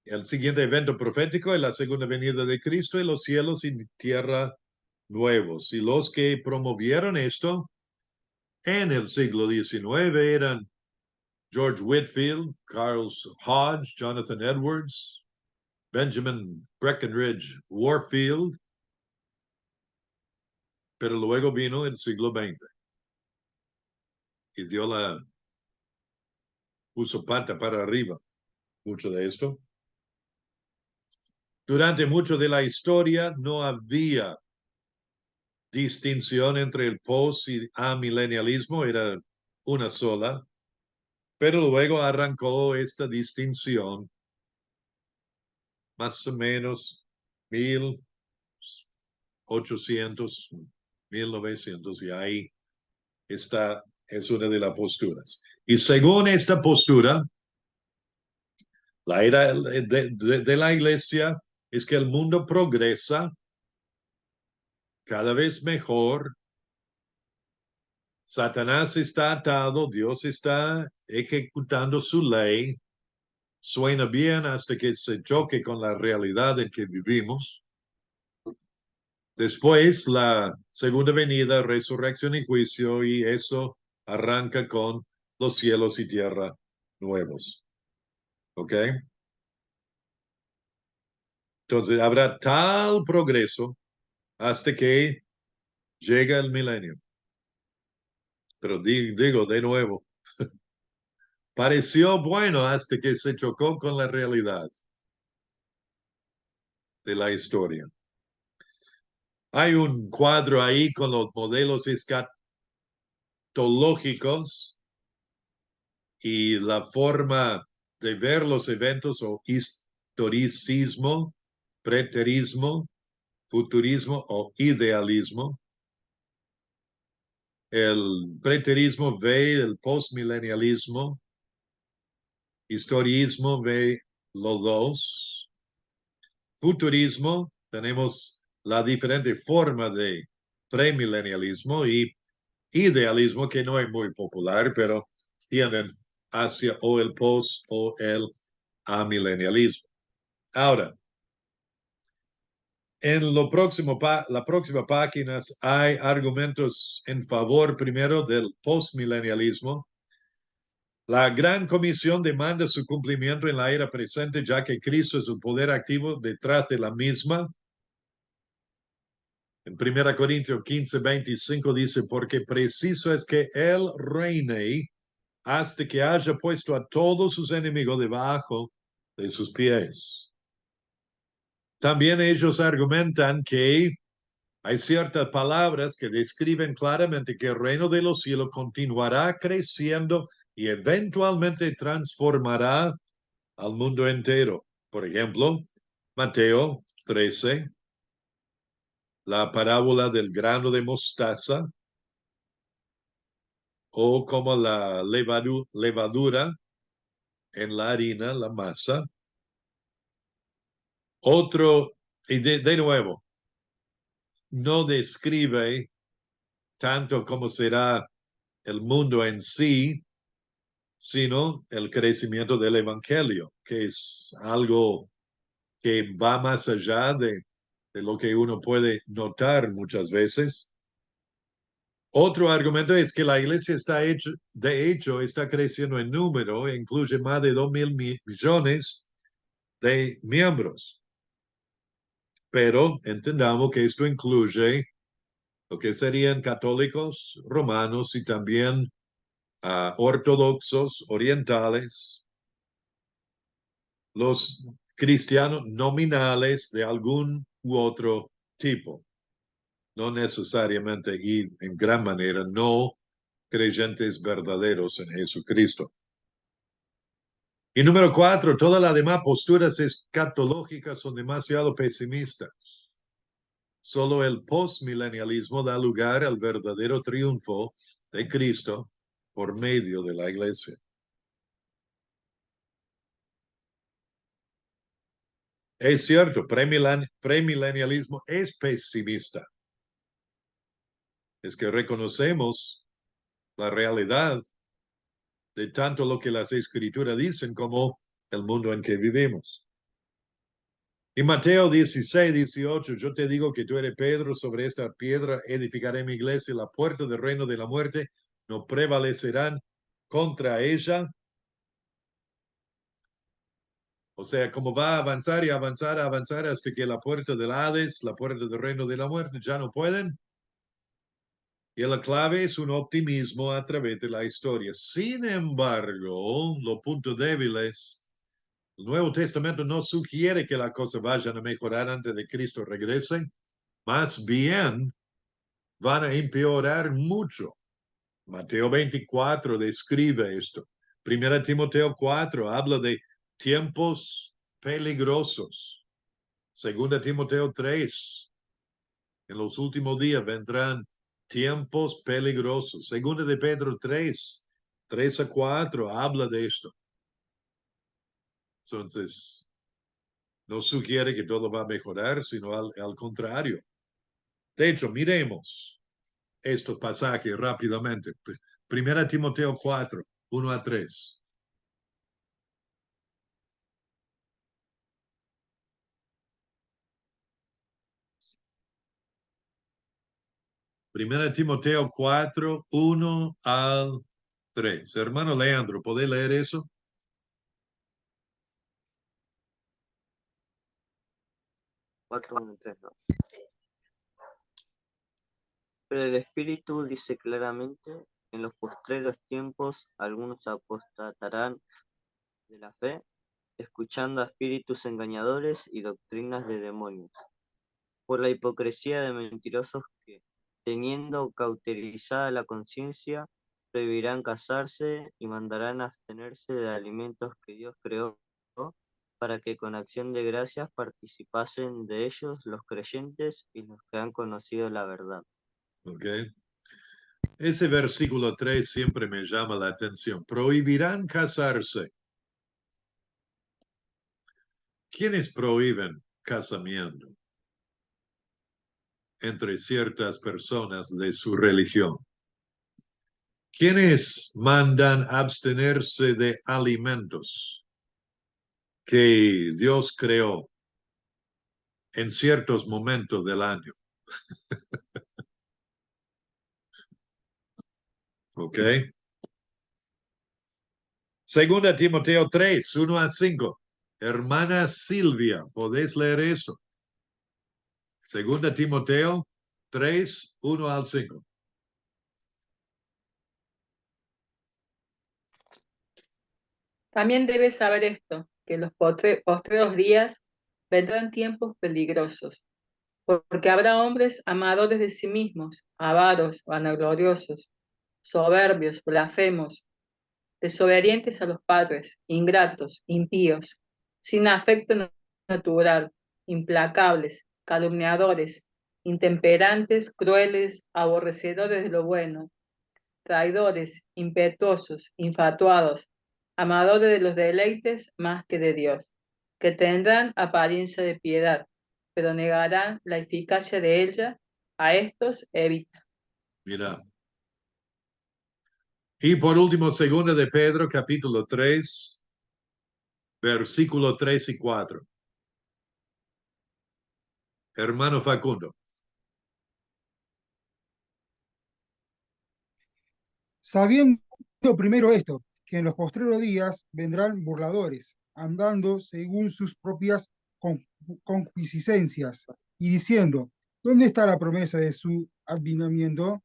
evento profético es la segunda venida de Cristo y los cielos y tierra nuevos. Y los que promovieron esto en el siglo XIX eran George Whitefield, Carl Hodge, Jonathan Edwards, Benjamin Breckinridge Warfield, pero luego vino el siglo XX y puso pata para arriba mucho de esto. Durante mucho de la historia no había distinción entre el post y amilenialismo, era una sola, pero luego arrancó esta distinción más o menos 1800, 1900, y ahí es una de las posturas. Y según esta postura, la era de la iglesia es que el mundo progresa cada vez mejor. Satanás está atado, Dios está ejecutando su ley. Suena bien hasta que se choque con la realidad en que vivimos. Después, la segunda venida, resurrección y juicio, y eso arranca con los cielos y tierra nuevos. ¿Ok? Entonces, habrá tal progreso hasta que llega el milenio. Pero digo de nuevo, pareció bueno hasta que se chocó con la realidad de la historia. Hay un cuadro ahí con los modelos escatológicos y la forma de ver los eventos o historicismo, preterismo, futurismo o idealismo. El preterismo ve el postmilenialismo, historismo ve los dos. Futurismo, tenemos la diferente forma de premilenialismo y idealismo que no es muy popular, pero tienen hacia o el post o el amilenialismo. Ahora, En lo próximo, la próxima página hay argumentos en favor primero del postmilenialismo. La Gran Comisión demanda su cumplimiento en la era presente, ya que Cristo es el poder activo detrás de la misma. En 1 Corintios 15:25 dice, porque preciso es que Él reine hasta que haya puesto a todos sus enemigos debajo de sus pies. También ellos argumentan que hay ciertas palabras que describen claramente que el reino de los cielos continuará creciendo y eventualmente transformará al mundo entero. Por ejemplo, Mateo 13, la parábola del grano de mostaza, o como la levadura en la harina, la masa. Otro, y de nuevo, no describe tanto cómo será el mundo en sí, sino el crecimiento del evangelio, que es algo que va más allá de lo que uno puede notar muchas veces. Otro argumento es que la iglesia de hecho, está creciendo en número, incluye más de 2.000 millones de miembros. Pero entendamos que esto incluye lo que serían católicos romanos y también ortodoxos orientales, los cristianos nominales de algún u otro tipo, no necesariamente y en gran manera no creyentes verdaderos en Jesucristo. Y número 4, todas las demás posturas escatológicas son demasiado pesimistas. Solo el postmilenialismo da lugar al verdadero triunfo de Cristo por medio de la iglesia. Es cierto, premilenialismo es pesimista. Es que reconocemos la realidad de tanto lo que las escrituras dicen como el mundo en que vivimos. Y Mateo 16:18, yo te digo que tú eres Pedro, sobre esta piedra edificaré mi iglesia, y la puerta del reino de la muerte no prevalecerán contra ella. O sea, como va a avanzar y avanzar, avanzar hasta que la puerta del Hades, la puerta del reino de la muerte ya no pueden. Y la clave es un optimismo a través de la historia. Sin embargo, los puntos débiles, el Nuevo Testamento no sugiere que las cosas vayan a mejorar antes de Cristo regrese. Más bien, van a empeorar mucho. Mateo 24 describe esto. 1 Timoteo 4 habla de tiempos peligrosos. 2 Timoteo 3, en los últimos días vendrán tiempos peligrosos. 2 de Pedro 3, 3-4 habla de esto. Entonces, no sugiere que todo va a mejorar, sino al contrario. De hecho, miremos estos pasajes rápidamente. 1 Timoteo 4, 1-3. Primera Timoteo 4, 1-3. Hermano Leandro, ¿podés leer eso? Pero el Espíritu dice claramente, en los postreros tiempos algunos apostatarán de la fe, escuchando a espíritus engañadores y doctrinas de demonios, por la hipocresía de mentirosos que, teniendo cauterizada la conciencia, prohibirán casarse y mandarán abstenerse de alimentos que Dios creó, para que con acción de gracias participasen de ellos los creyentes y los que han conocido la verdad. Okay. Ese versículo 3 siempre me llama la atención. Prohibirán casarse. ¿Quiénes prohíben casamiento entre ciertas personas de su religión? ¿Quiénes mandan abstenerse de alimentos que Dios creó? en ciertos momentos del año. ¿Ok? Segunda Timoteo 3, 1 a 5. Hermana Silvia, ¿podéis leer eso? Segunda Timoteo 3, 1 al 5. También debes saber esto, que en los postreros días vendrán tiempos peligrosos, porque habrá hombres amadores de sí mismos, avaros, vanagloriosos, soberbios, blasfemos, desobedientes a los padres, ingratos, impíos, sin afecto natural, implacables, calumniadores, intemperantes, crueles, aborrecedores de lo bueno, traidores, impetuosos, infatuados, amadores de los deleites más que de Dios, que tendrán apariencia de piedad, pero negarán la eficacia de ella. A estos evita. Mira. Y por último, segunda de Pedro, capítulo 3, versículo 3 y 4. Hermano Facundo. Sabiendo primero esto, que en los postreros días vendrán burladores, andando según sus propias concupiscencias, y diciendo, ¿dónde está la promesa de su advenimiento?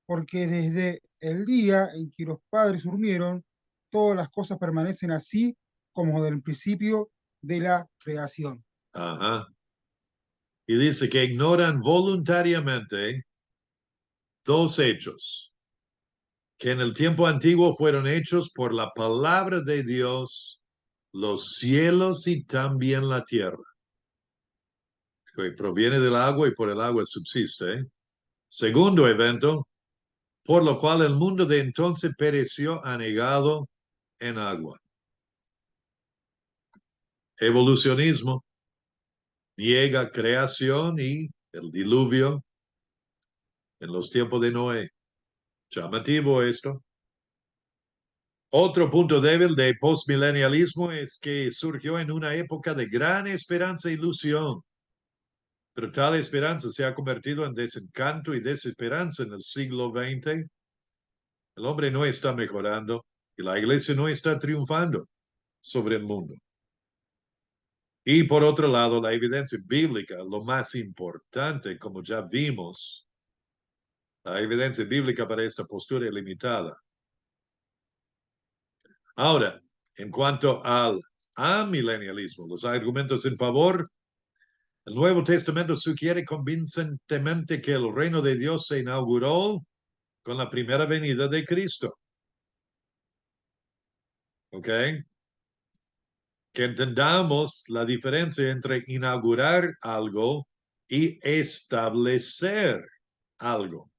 Porque desde el día en que los padres durmieron, todas las cosas permanecen así como del principio de la creación. Ajá. Y dice que ignoran voluntariamente dos hechos, que en el tiempo antiguo fueron hechos por la palabra de Dios los cielos y también la tierra, que proviene del agua y por el agua subsiste. Segundo evento, por lo cual el mundo de entonces pereció anegado en agua. Evolucionismo niega creación y el diluvio en los tiempos de Noé. Llamativo esto. Otro punto débil de postmilenialismo es que surgió en una época de gran esperanza e ilusión, pero tal esperanza se ha convertido en desencanto y desesperanza en el siglo XX. El hombre no está mejorando y la iglesia no está triunfando sobre el mundo. Y por otro lado, la evidencia bíblica, lo más importante, como ya vimos, la evidencia bíblica para esta postura es limitada. Ahora, en cuanto al amilenialismo, los argumentos en favor, el Nuevo Testamento sugiere convincentemente que el reino de Dios se inauguró con la primera venida de Cristo. ¿Ok? Que entendamos la diferencia entre inaugurar algo y establecer algo.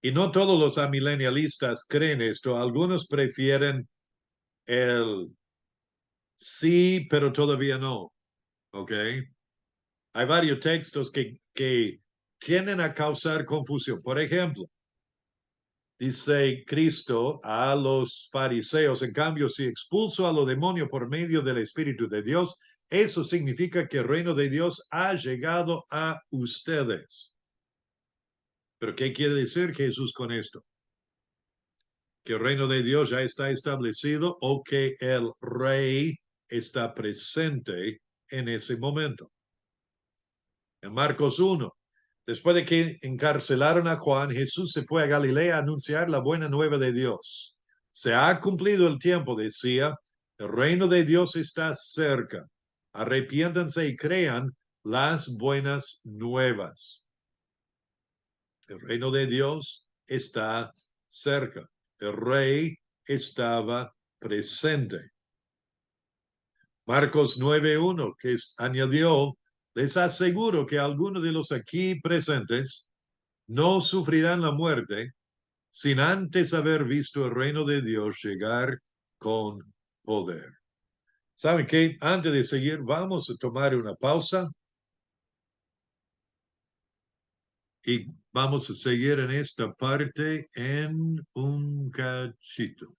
Y no todos los amilenialistas creen esto. Algunos prefieren el sí, pero todavía no. ¿Ok? Hay varios textos que tienden a causar confusión. Por ejemplo, dice Cristo a los fariseos, en cambio, si expulso a los demonios por medio del Espíritu de Dios, eso significa que el reino de Dios ha llegado a ustedes. ¿Pero qué quiere decir Jesús con esto? ¿Que el reino de Dios ya está establecido o que el rey está presente en ese momento? En Marcos 1, después de que encarcelaron a Juan, Jesús se fue a Galilea a anunciar la buena nueva de Dios. Se ha cumplido el tiempo, decía, el reino de Dios está cerca. Arrepiéntanse y crean las buenas nuevas. El reino de Dios está cerca. El rey estaba presente. Marcos 9:1, que añadió, les aseguro que algunos de los aquí presentes no sufrirán la muerte sin antes haber visto el reino de Dios llegar con poder. ¿Saben qué? Antes de seguir, vamos a tomar una pausa y vamos a seguir en esta parte en un cachito.